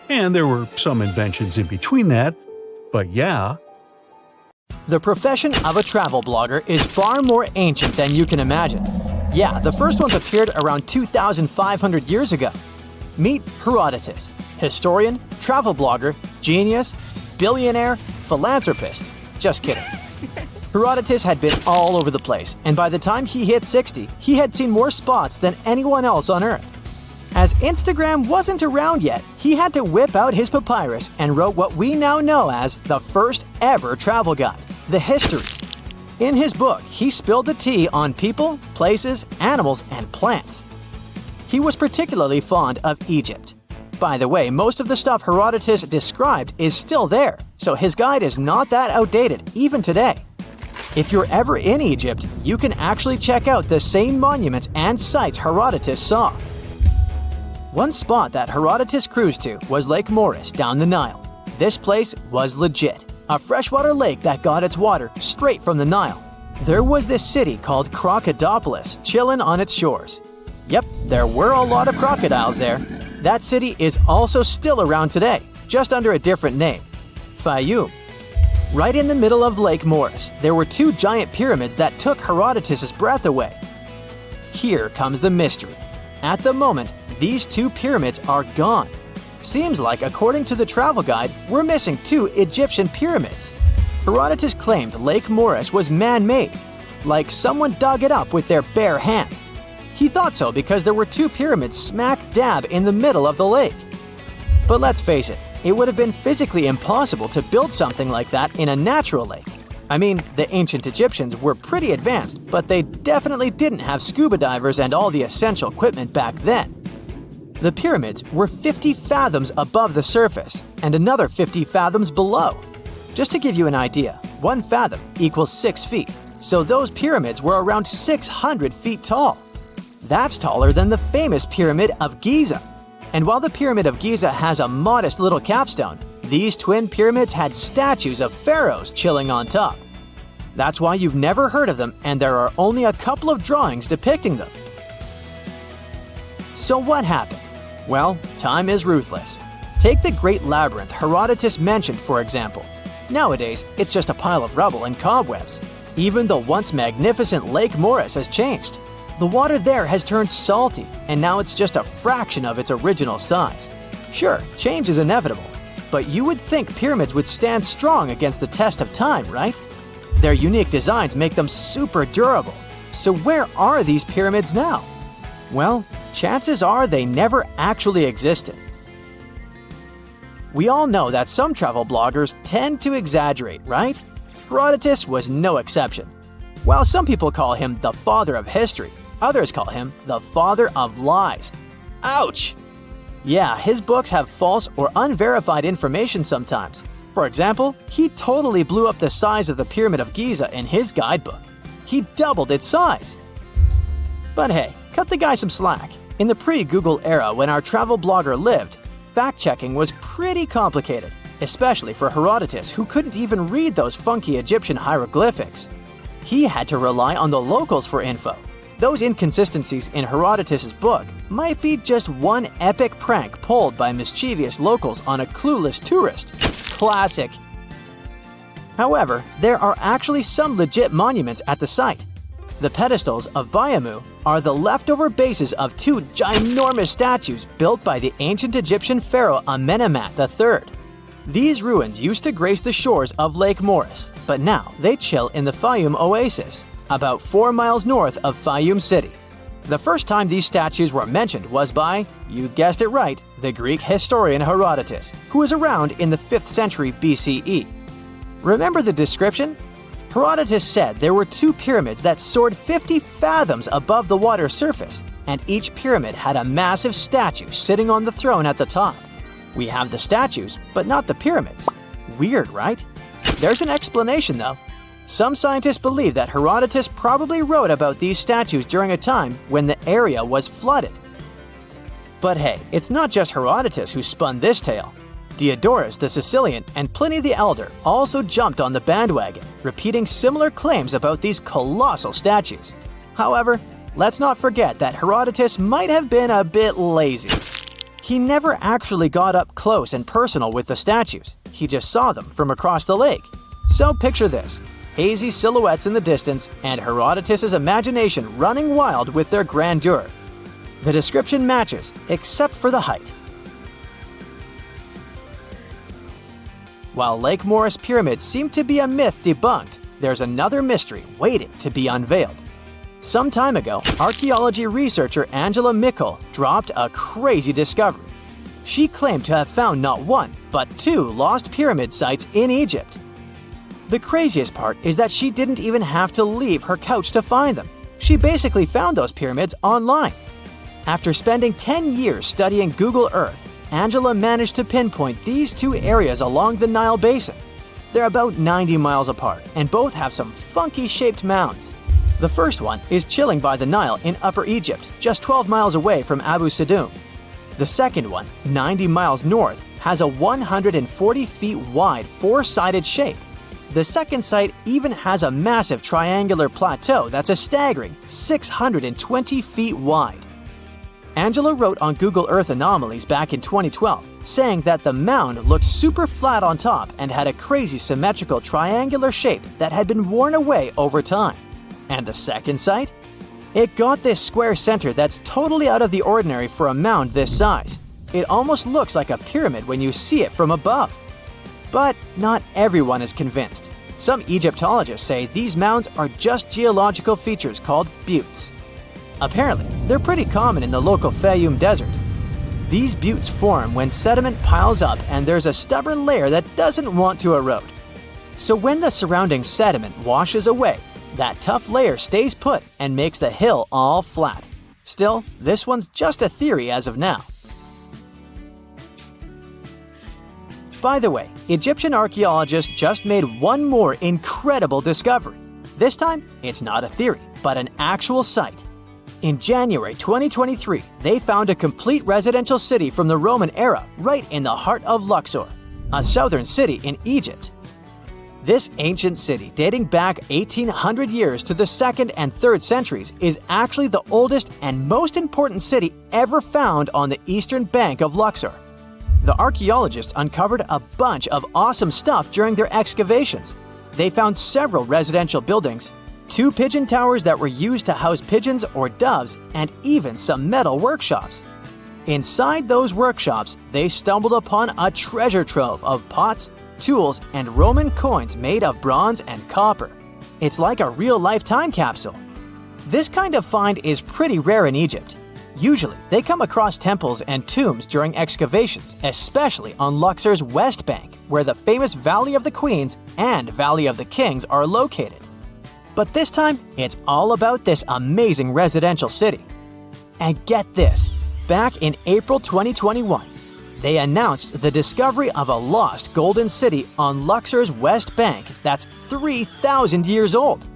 And there were some inventions in between that, but yeah. The profession of a travel blogger is far more ancient than you can imagine. Yeah, the first ones appeared around 2,500 years ago. Meet Herodotus, historian, travel blogger, genius, billionaire, philanthropist. Just kidding. Herodotus had been all over the place, and by the time he hit 60, he had seen more spots than anyone else on Earth. As Instagram wasn't around yet, he had to whip out his papyrus and wrote what we now know as the first ever travel guide, The Histories. In his book, he spilled the tea on people, places, animals, and plants. He was particularly fond of Egypt. By the way, most of the stuff Herodotus described is still there, so his guide is not that outdated even today. If you're ever in Egypt, you can actually check out the same monuments and sites Herodotus saw. One spot that Herodotus cruised to was Lake Moeris down the Nile. This place was legit, a freshwater lake that got its water straight from the Nile. There was this city called Crocodilopolis chillin' on its shores. Yep, there were a lot of crocodiles there. That city is also still around today, just under a different name, Fayum. Right in the middle of Lake Moeris, there were two giant pyramids that took Herodotus' breath away. Here comes the mystery. At the moment, these two pyramids are gone. Seems like, according to the travel guide, we're missing two Egyptian pyramids. Herodotus claimed Lake Moeris was man-made, like someone dug it up with their bare hands. He thought so because there were two pyramids smack dab in the middle of the lake. But let's face it, it would have been physically impossible to build something like that in a natural lake. I mean, the ancient Egyptians were pretty advanced, but they definitely didn't have scuba divers and all the essential equipment back then. The pyramids were 50 fathoms above the surface and another 50 fathoms below. Just to give you an idea, 1 fathom equals 6 feet, so those pyramids were around 600 feet tall. That's taller than the famous Pyramid of Giza. And while the Pyramid of Giza has a modest little capstone, these twin pyramids had statues of pharaohs chilling on top. That's why you've never heard of them, and there are only a couple of drawings depicting them. So what happened? Well, time is ruthless. Take the Great Labyrinth Herodotus mentioned, for example. Nowadays, it's just a pile of rubble and cobwebs. Even the once magnificent Lake Moeris has changed. The water there has turned salty, and now it's just a fraction of its original size. Sure, change is inevitable, but you would think pyramids would stand strong against the test of time, right? Their unique designs make them super durable. So where are these pyramids now? Well, chances are they never actually existed. We all know that some travel bloggers tend to exaggerate, right? Herodotus was no exception. While some people call him the father of history, others call him the father of lies. Ouch! Yeah, his books have false or unverified information sometimes. For example, he totally blew up the size of the Pyramid of Giza in his guidebook. He doubled its size. But hey, cut the guy some slack. In the pre-Google era when our travel blogger lived, fact-checking was pretty complicated, especially for Herodotus, who couldn't even read those funky Egyptian hieroglyphics. He had to rely on the locals for info. Those inconsistencies in Herodotus' book might be just one epic prank pulled by mischievous locals on a clueless tourist. Classic. However, there are actually some legit monuments at the site. The pedestals of Baiamu are the leftover bases of two ginormous statues built by the ancient Egyptian pharaoh Amenemhat III. These ruins used to grace the shores of Lake Moeris, but now they chill in the Fayum Oasis, about 4 miles north of Fayum City. The first time these statues were mentioned was by, you guessed it right, the Greek historian Herodotus, who was around in the 5th century BCE. Remember the description? Herodotus said there were two pyramids that soared 50 fathoms above the water's surface, and each pyramid had a massive statue sitting on the throne at the top. We have the statues, but not the pyramids. Weird, right? There's an explanation, though. Some scientists believe that Herodotus probably wrote about these statues during a time when the area was flooded. But hey, it's not just Herodotus who spun this tale. Diodorus the Sicilian and Pliny the Elder also jumped on the bandwagon, repeating similar claims about these colossal statues. However, let's not forget that Herodotus might have been a bit lazy. He never actually got up close and personal with the statues. He just saw them from across the lake. So picture this: hazy silhouettes in the distance and Herodotus' imagination running wild with their grandeur. The description matches, except for the height. While Lake Moeris pyramids seem to be a myth debunked, there's another mystery waiting to be unveiled. Some time ago, archaeology researcher Angela Mickle dropped a crazy discovery. She claimed to have found not one, but two lost pyramid sites in Egypt. The craziest part is that she didn't even have to leave her couch to find them. She basically found those pyramids online. After spending 10 years studying Google Earth, Angela managed to pinpoint these two areas along the Nile Basin. They're about 90 miles apart, and both have some funky-shaped mounds. The first one is chilling by the Nile in Upper Egypt, just 12 miles away from Abu Sidoum. The second one, 90 miles north, has a 140 feet wide four-sided shape. The second site even has a massive triangular plateau that's a staggering 620 feet wide. Angela wrote on Google Earth Anomalies back in 2012, saying that the mound looked super flat on top and had a crazy symmetrical triangular shape that had been worn away over time. And the second site? It got this square center that's totally out of the ordinary for a mound this size. It almost looks like a pyramid when you see it from above. But not everyone is convinced. Some Egyptologists say these mounds are just geological features called buttes. Apparently, they're pretty common in the local Fayum Desert. These buttes form when sediment piles up and there's a stubborn layer that doesn't want to erode. So when the surrounding sediment washes away, that tough layer stays put and makes the hill all flat. Still, this one's just a theory as of now. By the way, Egyptian archaeologists just made one more incredible discovery. This time, it's not a theory, but an actual site. In January 2023, they found a complete residential city from the Roman era right in the heart of Luxor, a southern city in Egypt. This ancient city, dating back 1,800 years to the 2nd and 3rd centuries, is actually the oldest and most important city ever found on the eastern bank of Luxor. The archaeologists uncovered a bunch of awesome stuff during their excavations. They found several residential buildings, 2 pigeon towers that were used to house pigeons or doves, and even some metal workshops. Inside those workshops, they stumbled upon a treasure trove of pots, tools, and Roman coins made of bronze and copper. It's like a real-life time capsule. This kind of find is pretty rare in Egypt. Usually, they come across temples and tombs during excavations, especially on Luxor's west bank, where the famous Valley of the Queens and Valley of the Kings are located. But this time, it's all about this amazing residential city. And get this, back in April 2021, they announced the discovery of a lost golden city on Luxor's west bank that's 3,000 years old.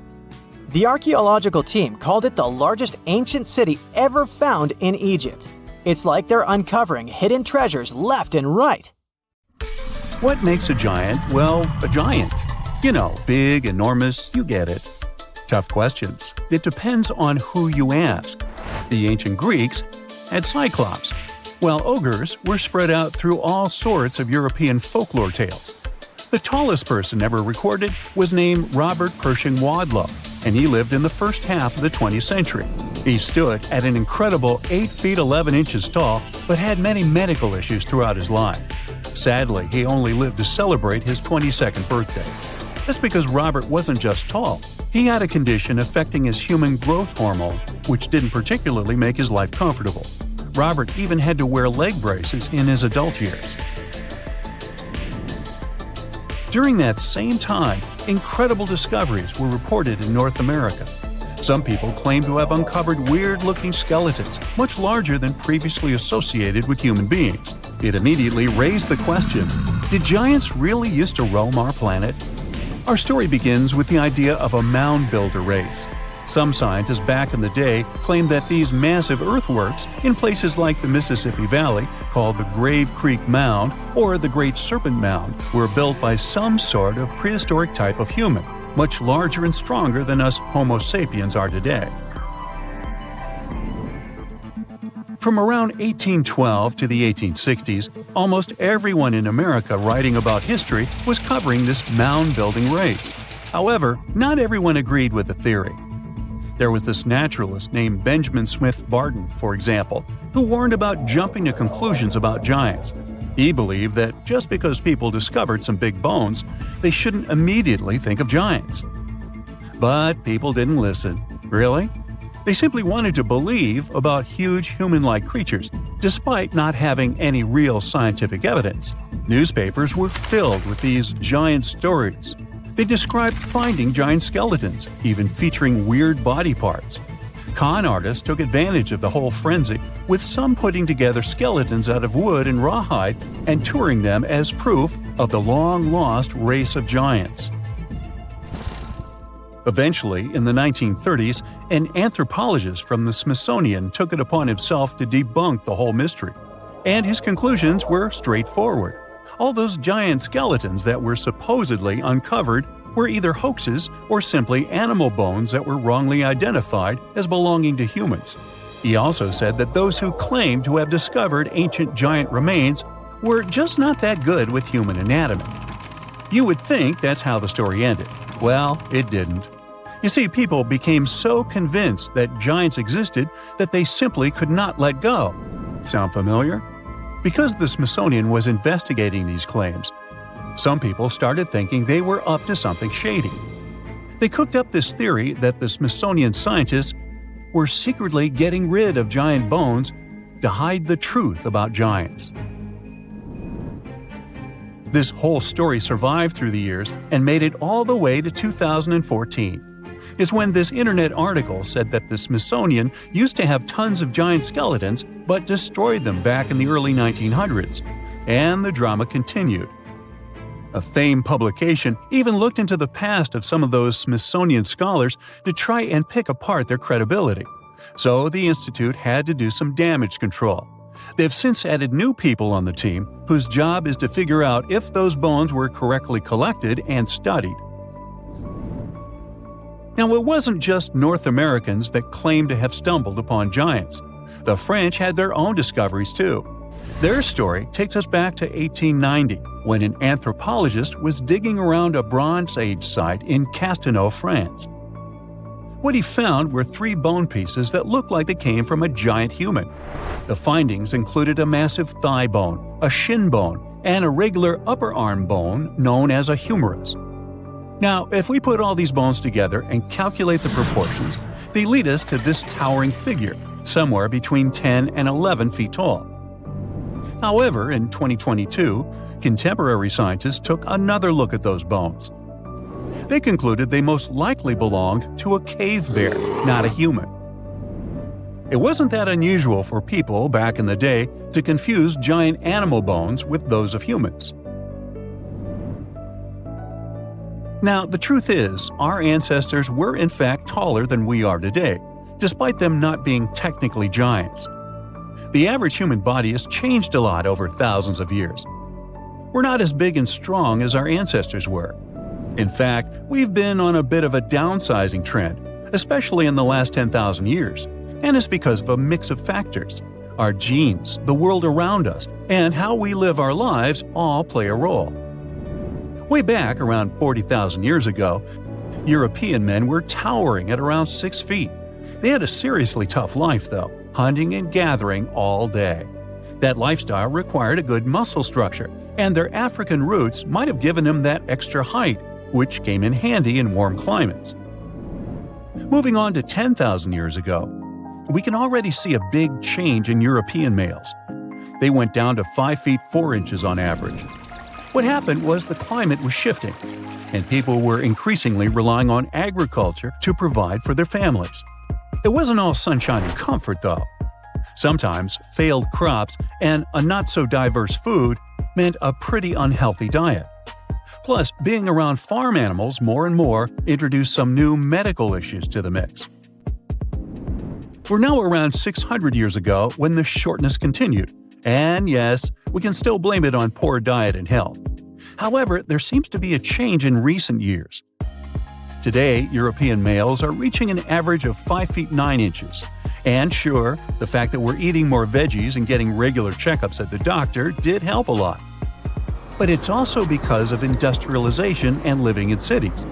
The archaeological team called it the largest ancient city ever found in Egypt. It's like they're uncovering hidden treasures left and right. What makes a giant, well, a giant? You know, big, enormous, you get it. Tough questions. It depends on who you ask. The ancient Greeks had cyclops, while ogres were spread out through all sorts of European folklore tales. The tallest person ever recorded was named Robert Pershing Wadlow, and he lived in the first half of the 20th century. He stood at an incredible 8 feet 11 inches tall, but had many medical issues throughout his life. Sadly, he only lived to celebrate his 22nd birthday. That's because Robert wasn't just tall. He had a condition affecting his human growth hormone, which didn't particularly make his life comfortable. Robert even had to wear leg braces in his adult years. During that same time, incredible discoveries were reported in North America. Some people claim to have uncovered weird-looking skeletons, much larger than previously associated with human beings. It immediately raised the question, did giants really used to roam our planet? Our story begins with the idea of a mound builder race. Some scientists back in the day claimed that these massive earthworks in places like the Mississippi Valley, called the Grave Creek Mound or the Great Serpent Mound, were built by some sort of prehistoric type of human, much larger and stronger than us Homo sapiens are today. From around 1812 to the 1860s, almost everyone in America writing about history was covering this mound-building race. However, not everyone agreed with the theory. There was this naturalist named Benjamin Smith Barton, for example, who warned about jumping to conclusions about giants. He believed that just because people discovered some big bones, they shouldn't immediately think of giants. But people didn't listen. Really? They simply wanted to believe about huge human-like creatures, despite not having any real scientific evidence. Newspapers were filled with these giant stories. They described finding giant skeletons, even featuring weird body parts. Con artists took advantage of the whole frenzy, with some putting together skeletons out of wood and rawhide and touring them as proof of the long-lost race of giants. Eventually, in the 1930s, an anthropologist from the Smithsonian took it upon himself to debunk the whole mystery. And his conclusions were straightforward. All those giant skeletons that were supposedly uncovered were either hoaxes or simply animal bones that were wrongly identified as belonging to humans. He also said that those who claimed to have discovered ancient giant remains were just not that good with human anatomy. You would think that's how the story ended. Well, it didn't. You see, people became so convinced that giants existed that they simply could not let go. Sound familiar? Because the Smithsonian was investigating these claims, some people started thinking they were up to something shady. They cooked up this theory that the Smithsonian scientists were secretly getting rid of giant bones to hide the truth about giants. This whole story survived through the years and made it all the way to 2014. Is when this internet article said that the Smithsonian used to have tons of giant skeletons but destroyed them back in the early 1900s. And the drama continued. A famed publication even looked into the past of some of those Smithsonian scholars to try and pick apart their credibility. So the institute had to do some damage control. They've since added new people on the team whose job is to figure out if those bones were correctly collected and studied. Now, it wasn't just North Americans that claimed to have stumbled upon giants. The French had their own discoveries too. Their story takes us back to 1890, when an anthropologist was digging around a Bronze Age site in Castelnau, France. What he found were 3 bone pieces that looked like they came from a giant human. The findings included a massive thigh bone, a shin bone, and a regular upper arm bone known as a humerus. Now, if we put all these bones together and calculate the proportions, they lead us to this towering figure, somewhere between 10 and 11 feet tall. However, in 2022, contemporary scientists took another look at those bones. They concluded they most likely belonged to a cave bear, not a human. It wasn't that unusual for people back in the day to confuse giant animal bones with those of humans. Now, the truth is, our ancestors were in fact taller than we are today, despite them not being technically giants. The average human body has changed a lot over thousands of years. We're not as big and strong as our ancestors were. In fact, we've been on a bit of a downsizing trend, especially in the last 10,000 years, and it's because of a mix of factors. Our genes, the world around us, and how we live our lives all play a role. Way back around 40,000 years ago, European men were towering at around 6 feet. They had a seriously tough life, though, hunting and gathering all day. That lifestyle required a good muscle structure, and their African roots might have given them that extra height, which came in handy in warm climates. Moving on to 10,000 years ago, we can already see a big change in European males. They went down to 5 feet 4 inches on average. What happened was the climate was shifting, and people were increasingly relying on agriculture to provide for their families. It wasn't all sunshine and comfort, though. Sometimes failed crops and a not-so-diverse food meant a pretty unhealthy diet. Plus, being around farm animals more and more introduced some new medical issues to the mix. We're now around 600 years ago when the shortness continued. And yes, we can still blame it on poor diet and health. However, there seems to be a change in recent years. Today, European males are reaching an average of 5 feet 9 inches. And sure, the fact that we're eating more veggies and getting regular checkups at the doctor did help a lot. But it's also because of industrialization and living in cities.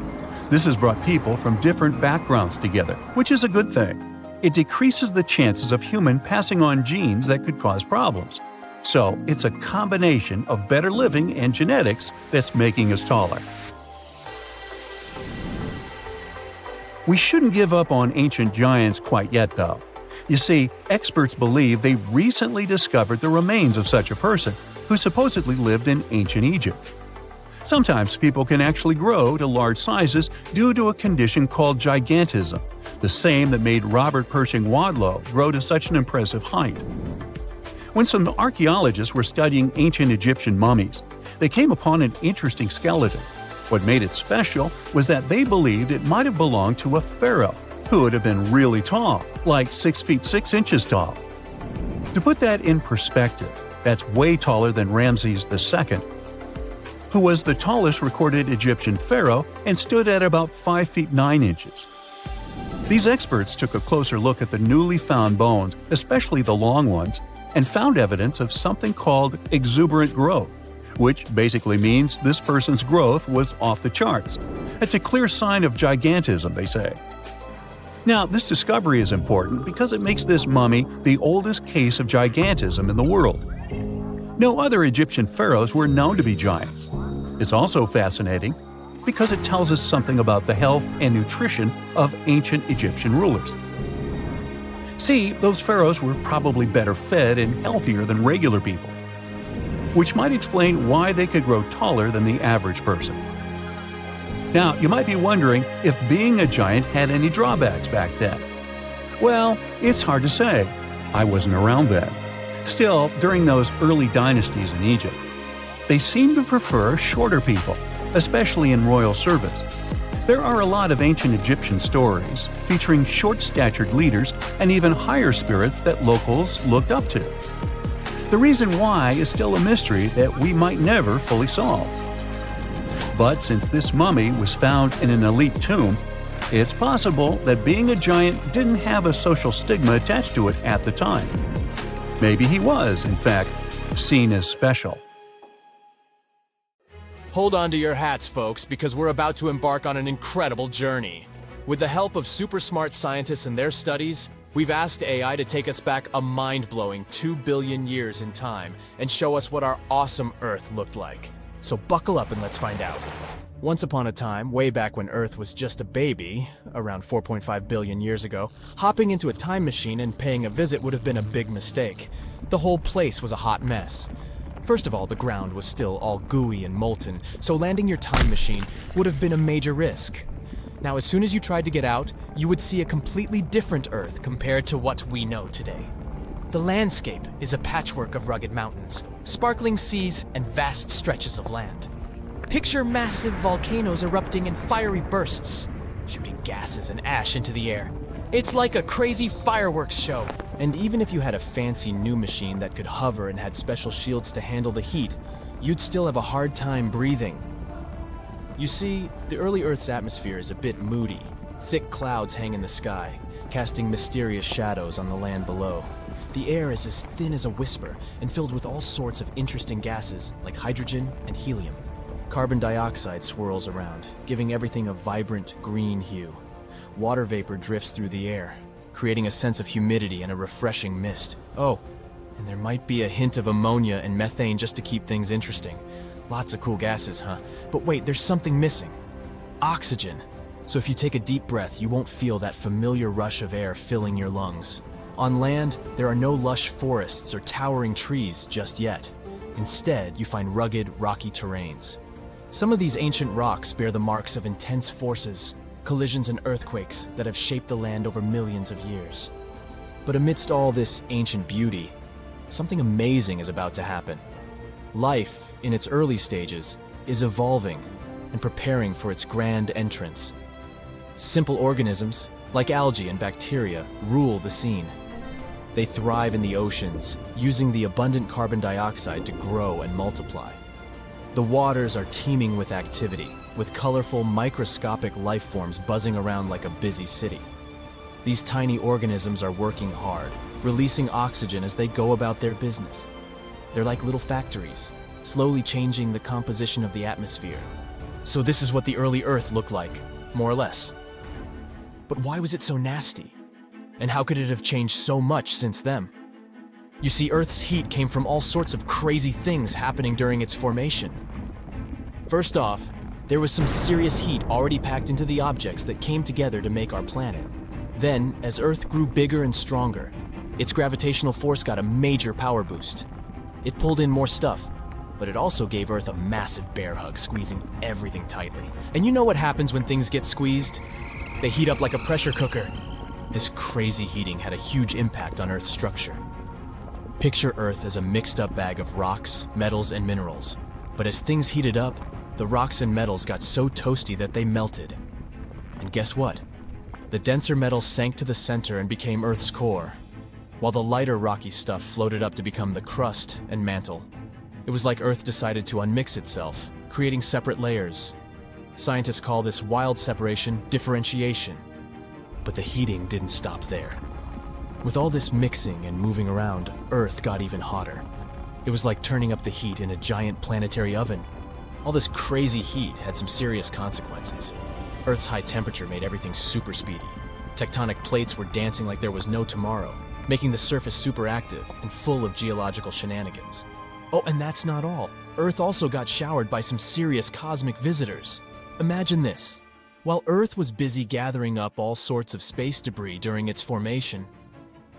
This has brought people from different backgrounds together, which is a good thing. It decreases the chances of human passing on genes that could cause problems. So, it's a combination of better living and genetics that's making us taller. We shouldn't give up on ancient giants quite yet, though. You see, experts believe they recently discovered the remains of such a person who supposedly lived in ancient Egypt. Sometimes people can actually grow to large sizes due to a condition called gigantism, the same that made Robert Pershing Wadlow grow to such an impressive height. When some archaeologists were studying ancient Egyptian mummies, they came upon an interesting skeleton. What made it special was that they believed it might have belonged to a pharaoh, who would have been really tall, like 6 feet 6 inches tall. To put that in perspective, that's way taller than Ramses II. who was the tallest recorded Egyptian pharaoh and stood at about 5 feet 9 inches. These experts took a closer look at the newly found bones, especially the long ones, and found evidence of something called exuberant growth, which basically means this person's growth was off the charts. It's a clear sign of gigantism, they say. Now, this discovery is important because it makes this mummy the oldest case of gigantism in the world. No other Egyptian pharaohs were known to be giants. It's also fascinating because it tells us something about the health and nutrition of ancient Egyptian rulers. See, those pharaohs were probably better fed and healthier than regular people, which might explain why they could grow taller than the average person. Now, you might be wondering if being a giant had any drawbacks back then. Well, it's hard to say. I wasn't around then. Still, during those early dynasties in Egypt, they seemed to prefer shorter people, especially in royal service. There are a lot of ancient Egyptian stories featuring short-statured leaders and even higher spirits that locals looked up to. The reason why is still a mystery that we might never fully solve. But since this mummy was found in an elite tomb, it's possible that being a giant didn't have a social stigma attached to it at the time. Maybe he was, in fact, seen as special. Hold on to your hats, folks, because we're about to embark on an incredible journey. With the help of super smart scientists and their studies, we've asked AI to take us back a mind-blowing 2 billion years in time and show us what our awesome Earth looked like. So buckle up and let's find out. Once upon a time, way back when Earth was just a baby, around 4.5 billion years ago, hopping into a time machine and paying a visit would have been a big mistake. The whole place was a hot mess. First of all, the ground was still all gooey and molten, so landing your time machine would have been a major risk. Now, as soon as you tried to get out, you would see a completely different Earth compared to what we know today. The landscape is a patchwork of rugged mountains, sparkling seas, and vast stretches of land. Picture massive volcanoes erupting in fiery bursts, shooting gases and ash into the air. It's like a crazy fireworks show. And even if you had a fancy new machine that could hover and had special shields to handle the heat, you'd still have a hard time breathing. You see, the early Earth's atmosphere is a bit moody. Thick clouds hang in the sky, casting mysterious shadows on the land below. The air is as thin as a whisper and filled with all sorts of interesting gases like hydrogen and helium. Carbon dioxide swirls around, giving everything a vibrant green hue. Water vapor drifts through the air, creating a sense of humidity and a refreshing mist. Oh, and there might be a hint of ammonia and methane just to keep things interesting. Lots of cool gases, huh? But wait, there's something missing. Oxygen. So if you take a deep breath, you won't feel that familiar rush of air filling your lungs. On land, there are no lush forests or towering trees just yet. Instead, you find rugged, rocky terrains. Some of these ancient rocks bear the marks of intense forces, collisions and earthquakes that have shaped the land over millions of years. But amidst all this ancient beauty, something amazing is about to happen. Life, in its early stages, is evolving and preparing for its grand entrance. Simple organisms, like algae and bacteria, rule the scene. They thrive in the oceans, using the abundant carbon dioxide to grow and multiply. The waters are teeming with activity, with colorful, microscopic life forms buzzing around like a busy city. These tiny organisms are working hard, releasing oxygen as they go about their business. They're like little factories, slowly changing the composition of the atmosphere. So this is what the early Earth looked like, more or less. But why was it so nasty? And how could it have changed so much since then? You see, Earth's heat came from all sorts of crazy things happening during its formation. First off, there was some serious heat already packed into the objects that came together to make our planet. Then, as Earth grew bigger and stronger, its gravitational force got a major power boost. It pulled in more stuff, but it also gave Earth a massive bear hug, squeezing everything tightly. And you know what happens when things get squeezed? They heat up like a pressure cooker. This crazy heating had a huge impact on Earth's structure. Picture Earth as a mixed-up bag of rocks, metals, and minerals. But as things heated up, the rocks and metals got so toasty that they melted. And guess what? The denser metals sank to the center and became Earth's core, while the lighter rocky stuff floated up to become the crust and mantle. It was like Earth decided to unmix itself, creating separate layers. Scientists call this wild separation differentiation. But the heating didn't stop there. With all this mixing and moving around, Earth got even hotter. It was like turning up the heat in a giant planetary oven. All this crazy heat had some serious consequences. Earth's high temperature made everything super speedy. Tectonic plates were dancing like there was no tomorrow, making the surface super active and full of geological shenanigans. Oh, and that's not all. Earth also got showered by some serious cosmic visitors. Imagine this. While Earth was busy gathering up all sorts of space debris during its formation,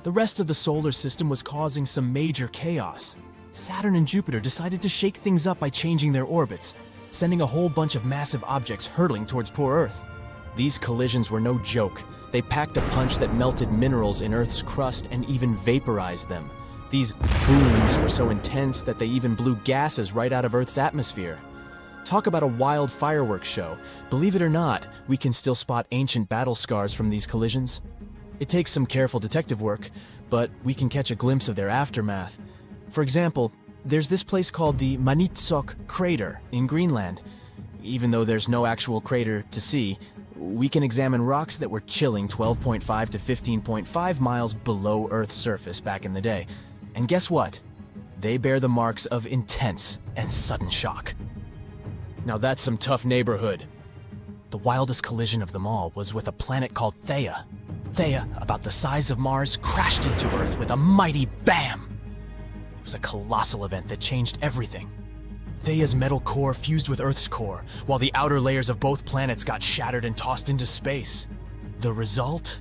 the rest of the solar system was causing some major chaos. Saturn and Jupiter decided to shake things up by changing their orbits, sending a whole bunch of massive objects hurtling towards poor Earth. These collisions were no joke. They packed a punch that melted minerals in Earth's crust and even vaporized them. These booms were so intense that they even blew gases right out of Earth's atmosphere. Talk about a wild fireworks show. Believe it or not, we can still spot ancient battle scars from these collisions. It takes some careful detective work, but we can catch a glimpse of their aftermath. For example, there's this place called the Manitsok Crater in Greenland. Even though there's no actual crater to see, we can examine rocks that were chilling 12.5 to 15.5 miles below Earth's surface back in the day. And guess what? They bear the marks of intense and sudden shock. Now that's some tough neighborhood. The wildest collision of them all was with a planet called Theia. Theia, about the size of Mars, crashed into Earth with a mighty bam! It was a colossal event that changed everything. Theia's metal core fused with Earth's core, while the outer layers of both planets got shattered and tossed into space. The result?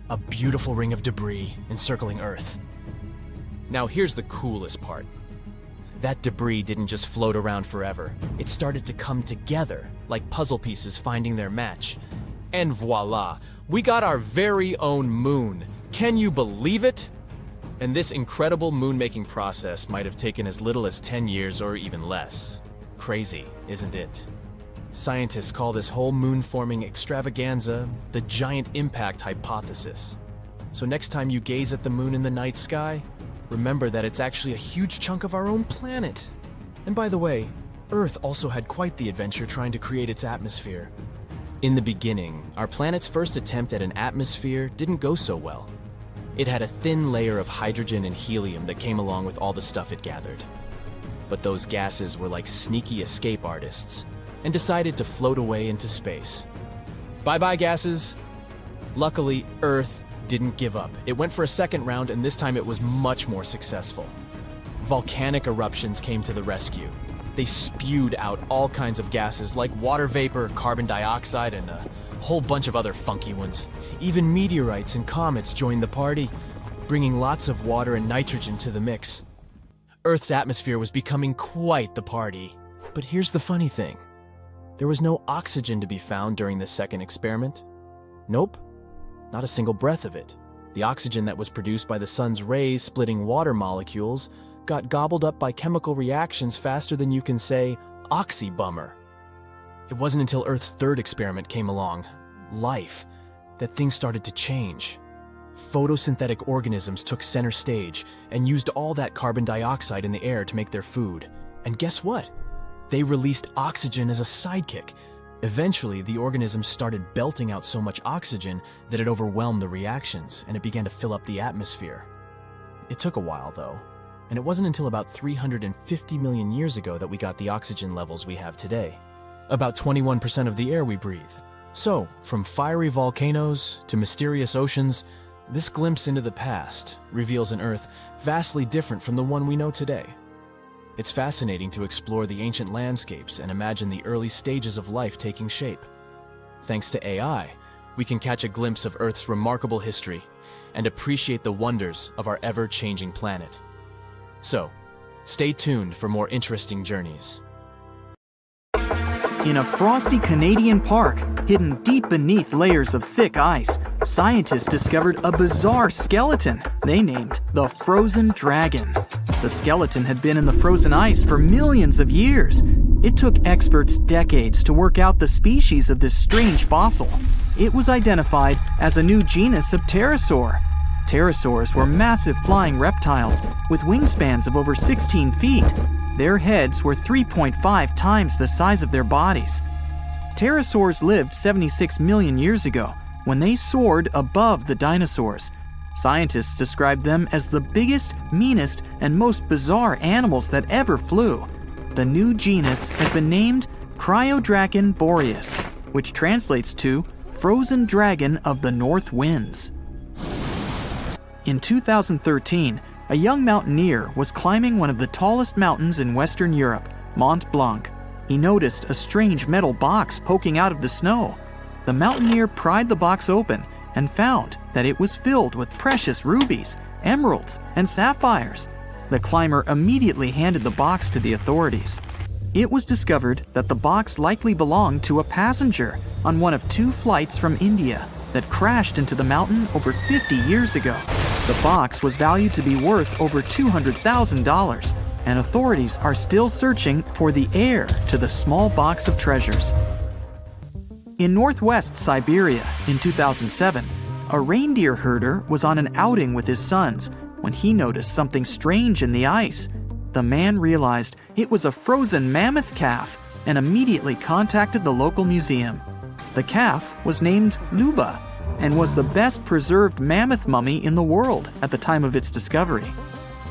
A beautiful ring of debris encircling Earth. Now here's the coolest part. That debris didn't just float around forever. It started to come together, like puzzle pieces finding their match. And voila, we got our very own moon. Can you believe it? And this incredible moon-making process might have taken as little as 10 years or even less. Crazy, isn't it? Scientists call this whole moon-forming extravaganza the giant impact hypothesis. So next time you gaze at the moon in the night sky, remember that it's actually a huge chunk of our own planet. And by the way, Earth also had quite the adventure trying to create its atmosphere. In the beginning, our planet's first attempt at an atmosphere didn't go so well. It had a thin layer of hydrogen and helium that came along with all the stuff it gathered. But those gases were like sneaky escape artists and decided to float away into space. Bye-bye, gases. Luckily, Earth didn't give up. It went for a second round, and this time it was much more successful. Volcanic eruptions came to the rescue. They spewed out all kinds of gases like water vapor, carbon dioxide, and a whole bunch of other funky ones. Even meteorites and comets joined the party, bringing lots of water and nitrogen to the mix. Earth's atmosphere was becoming quite the party. But here's the funny thing. There was no oxygen to be found during the second experiment. Nope, not a single breath of it. The oxygen that was produced by the sun's rays splitting water molecules got gobbled up by chemical reactions faster than you can say, oxy-bummer. It wasn't until Earth's third experiment came along, life, that things started to change. Photosynthetic organisms took center stage and used all that carbon dioxide in the air to make their food. And guess what? They released oxygen as a sidekick. Eventually, the organisms started belting out so much oxygen that it overwhelmed the reactions, and it began to fill up the atmosphere. It took a while, though, and it wasn't until about 350 million years ago that we got the oxygen levels we have today. About 21% of the air we breathe. So, from fiery volcanoes to mysterious oceans, this glimpse into the past reveals an Earth vastly different from the one we know today. It's fascinating to explore the ancient landscapes and imagine the early stages of life taking shape. Thanks to AI, we can catch a glimpse of Earth's remarkable history and appreciate the wonders of our ever-changing planet. So, stay tuned for more interesting journeys. In a frosty Canadian park, hidden deep beneath layers of thick ice, scientists discovered a bizarre skeleton they named the Frozen Dragon. The skeleton had been in the frozen ice for millions of years. It took experts decades to work out the species of this strange fossil. It was identified as a new genus of pterosaur. Pterosaurs were massive flying reptiles with wingspans of over 16 feet. Their heads were 3.5 times the size of their bodies. Pterosaurs lived 76 million years ago when they soared above the dinosaurs. Scientists described them as the biggest, meanest, and most bizarre animals that ever flew. The new genus has been named Cryodragon boreas, which translates to frozen dragon of the north winds. In 2013, a young mountaineer was climbing one of the tallest mountains in Western Europe, Mont Blanc. He noticed a strange metal box poking out of the snow. The mountaineer pried the box open and found that it was filled with precious rubies, emeralds, and sapphires. The climber immediately handed the box to the authorities. It was discovered that the box likely belonged to a passenger on one of 2 flights from India that crashed into the mountain over 50 years ago. The box was valued to be worth over $200,000, and authorities are still searching for the heir to the small box of treasures. In northwest Siberia in 2007, a reindeer herder was on an outing with his sons when he noticed something strange in the ice. The man realized it was a frozen mammoth calf and immediately contacted the local museum. The calf was named Luba and was the best preserved mammoth mummy in the world at the time of its discovery.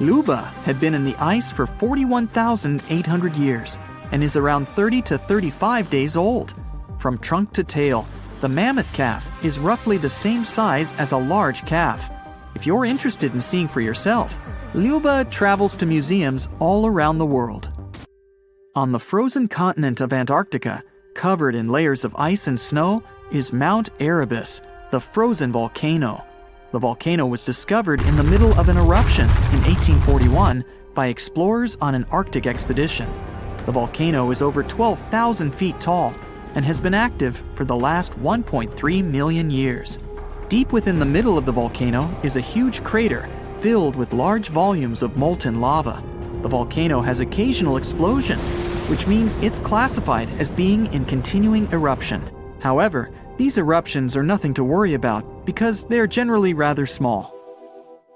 Luba had been in the ice for 41,800 years and is around 30 to 35 days old. From trunk to tail, the mammoth calf is roughly the same size as a large calf. If you're interested in seeing for yourself, Luba travels to museums all around the world. On the frozen continent of Antarctica, covered in layers of ice and snow, is Mount Erebus, the frozen volcano. The volcano was discovered in the middle of an eruption in 1841 by explorers on an Arctic expedition. The volcano is over 12,000 feet tall and has been active for the last 1.3 million years. Deep within the middle of the volcano is a huge crater filled with large volumes of molten lava. The volcano has occasional explosions, which means it's classified as being in continuing eruption. However, these eruptions are nothing to worry about because they're generally rather small.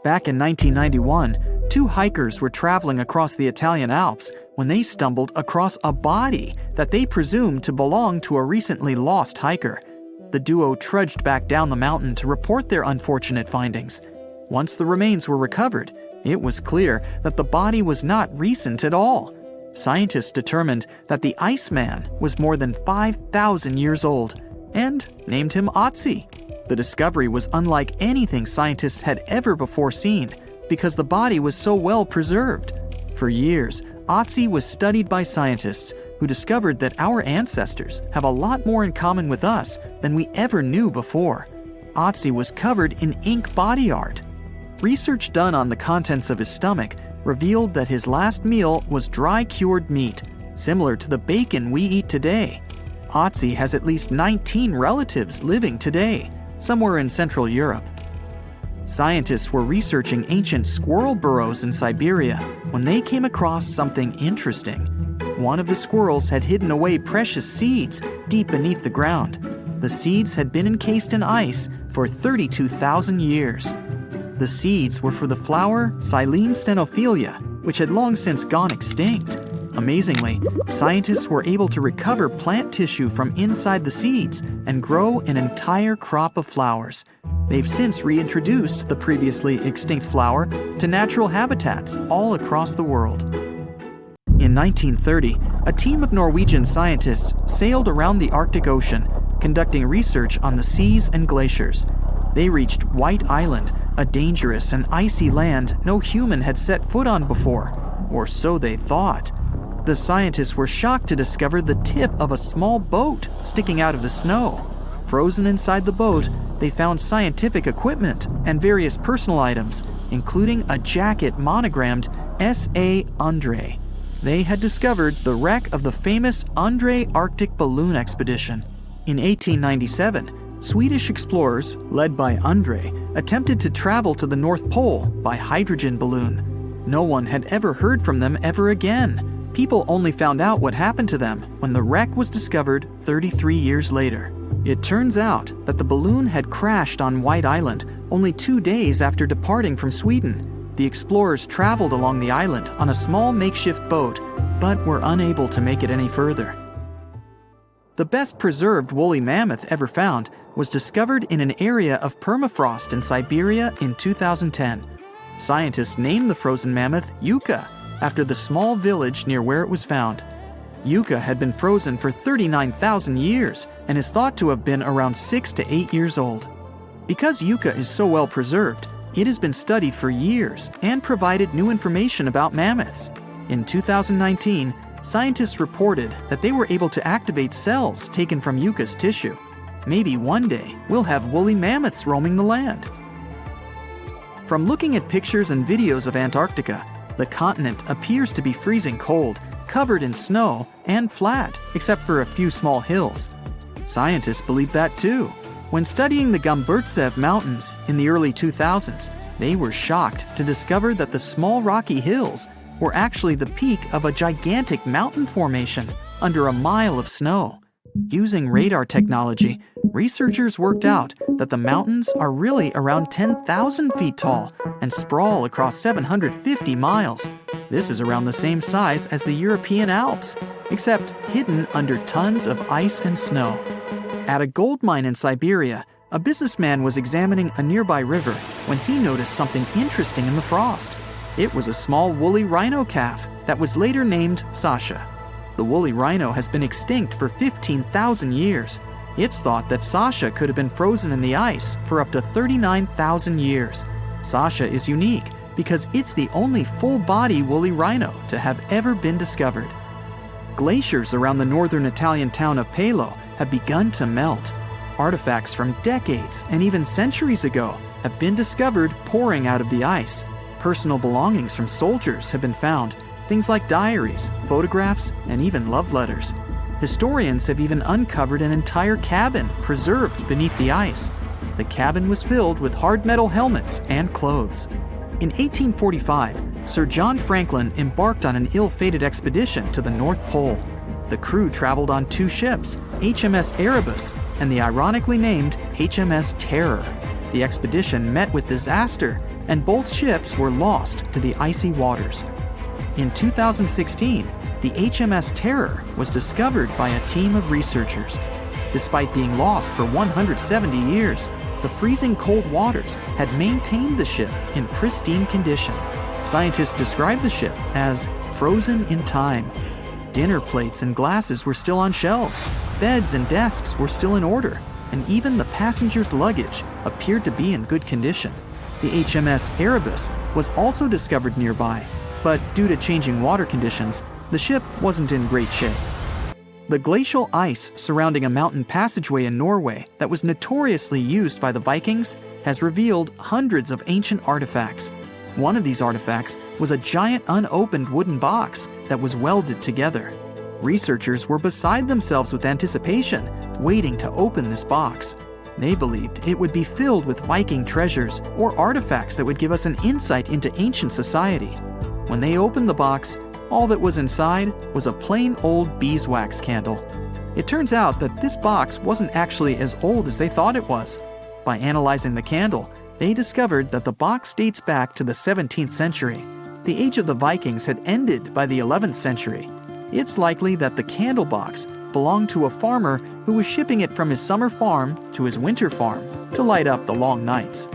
Back in 1991, 2 hikers were traveling across the Italian Alps when they stumbled across a body that they presumed to belong to a recently lost hiker. The duo trudged back down the mountain to report their unfortunate findings. Once the remains were recovered, it was clear that the body was not recent at all. Scientists determined that the Iceman was more than 5,000 years old and named him Otzi. The discovery was unlike anything scientists had ever before seen because the body was so well preserved. For years, Otzi was studied by scientists who discovered that our ancestors have a lot more in common with us than we ever knew before. Otzi was covered in ink body art. Research done on the contents of his stomach revealed that his last meal was dry cured meat, similar to the bacon we eat today. Otzi has at least 19 relatives living today, somewhere in Central Europe. Scientists were researching ancient squirrel burrows in Siberia when they came across something interesting. One of the squirrels had hidden away precious seeds deep beneath the ground. The seeds had been encased in ice for 32,000 years. The seeds were for the flower Silene stenophilia, which had long since gone extinct. Amazingly, scientists were able to recover plant tissue from inside the seeds and grow an entire crop of flowers. They've since reintroduced the previously extinct flower to natural habitats all across the world. In 1930, a team of Norwegian scientists sailed around the Arctic Ocean, conducting research on the seas and glaciers. They reached White Island, a dangerous and icy land no human had set foot on before, or so they thought. The scientists were shocked to discover the tip of a small boat sticking out of the snow. Frozen inside the boat, they found scientific equipment and various personal items, including a jacket monogrammed S.A. Andre. They had discovered the wreck of the famous Andre Arctic balloon expedition. In 1897, Swedish explorers, led by Andre, attempted to travel to the North Pole by hydrogen balloon. No one had ever heard from them ever again. People only found out what happened to them when the wreck was discovered 33 years later. It turns out that the balloon had crashed on White Island only 2 days after departing from Sweden. the explorers traveled along the island on a small makeshift boat, but were unable to make it any further. The best preserved woolly mammoth ever found was discovered in an area of permafrost in Siberia in 2010. Scientists named the frozen mammoth Yucca, after the small village near where it was found. Yucca had been frozen for 39,000 years and is thought to have been around 6 to 8 years old. Because Yucca is so well preserved, it has been studied for years and provided new information about mammoths. In 2019, scientists reported that they were able to activate cells taken from Yucca's tissue. Maybe one day we'll have woolly mammoths roaming the land. From looking at pictures and videos of Antarctica, the continent appears to be freezing cold, covered in snow, and flat, except for a few small hills. Scientists believe that too. When studying the Gomburtsev Mountains in the early 2000s, they were shocked to discover that the small rocky hills were actually the peak of a gigantic mountain formation under a mile of snow. Using radar technology, researchers worked out that the mountains are really around 10,000 feet tall and sprawl across 750 miles. This is around the same size as the European Alps, except hidden under tons of ice and snow. At a gold mine in Siberia, a businessman was examining a nearby river when he noticed something interesting in the frost. It was a small woolly rhino calf that was later named Sasha. The woolly rhino has been extinct for 15,000 years. It's thought that Sasha could have been frozen in the ice for up to 39,000 years. Sasha is unique because it's the only full-body woolly rhino to have ever been discovered. Glaciers around the northern Italian town of Pelo have begun to melt. Artifacts from decades and even centuries ago have been discovered pouring out of the ice. Personal belongings from soldiers have been found, things like diaries, photographs, and even love letters. Historians have even uncovered an entire cabin preserved beneath the ice. The cabin was filled with hard metal helmets and clothes. In 1845, Sir John Franklin embarked on an ill-fated expedition to the North Pole. The crew traveled on 2 ships, HMS Erebus and the ironically named HMS Terror. The expedition met with disaster, and both ships were lost to the icy waters. In 2016, the HMS Terror was discovered by a team of researchers. Despite being lost for 170 years, the freezing cold waters had maintained the ship in pristine condition. Scientists describe the ship as frozen in time. Dinner plates and glasses were still on shelves, beds and desks were still in order, and even the passengers' luggage appeared to be in good condition. The HMS Erebus was also discovered nearby, but due to changing water conditions, the ship wasn't in great shape. The glacial ice surrounding a mountain passageway in Norway that was notoriously used by the Vikings has revealed hundreds of ancient artifacts. One of these artifacts was a giant unopened wooden box that was welded together. Researchers were beside themselves with anticipation, waiting to open this box. They believed it would be filled with Viking treasures or artifacts that would give us an insight into ancient society. When they opened the box, all that was inside was a plain old beeswax candle. It turns out that this box wasn't actually as old as they thought it was. By analyzing the candle, they discovered that the box dates back to the 17th century. The age of the Vikings had ended by the 11th century. It's likely that the candle box belonged to a farmer who was shipping it from his summer farm to his winter farm to light up the long nights.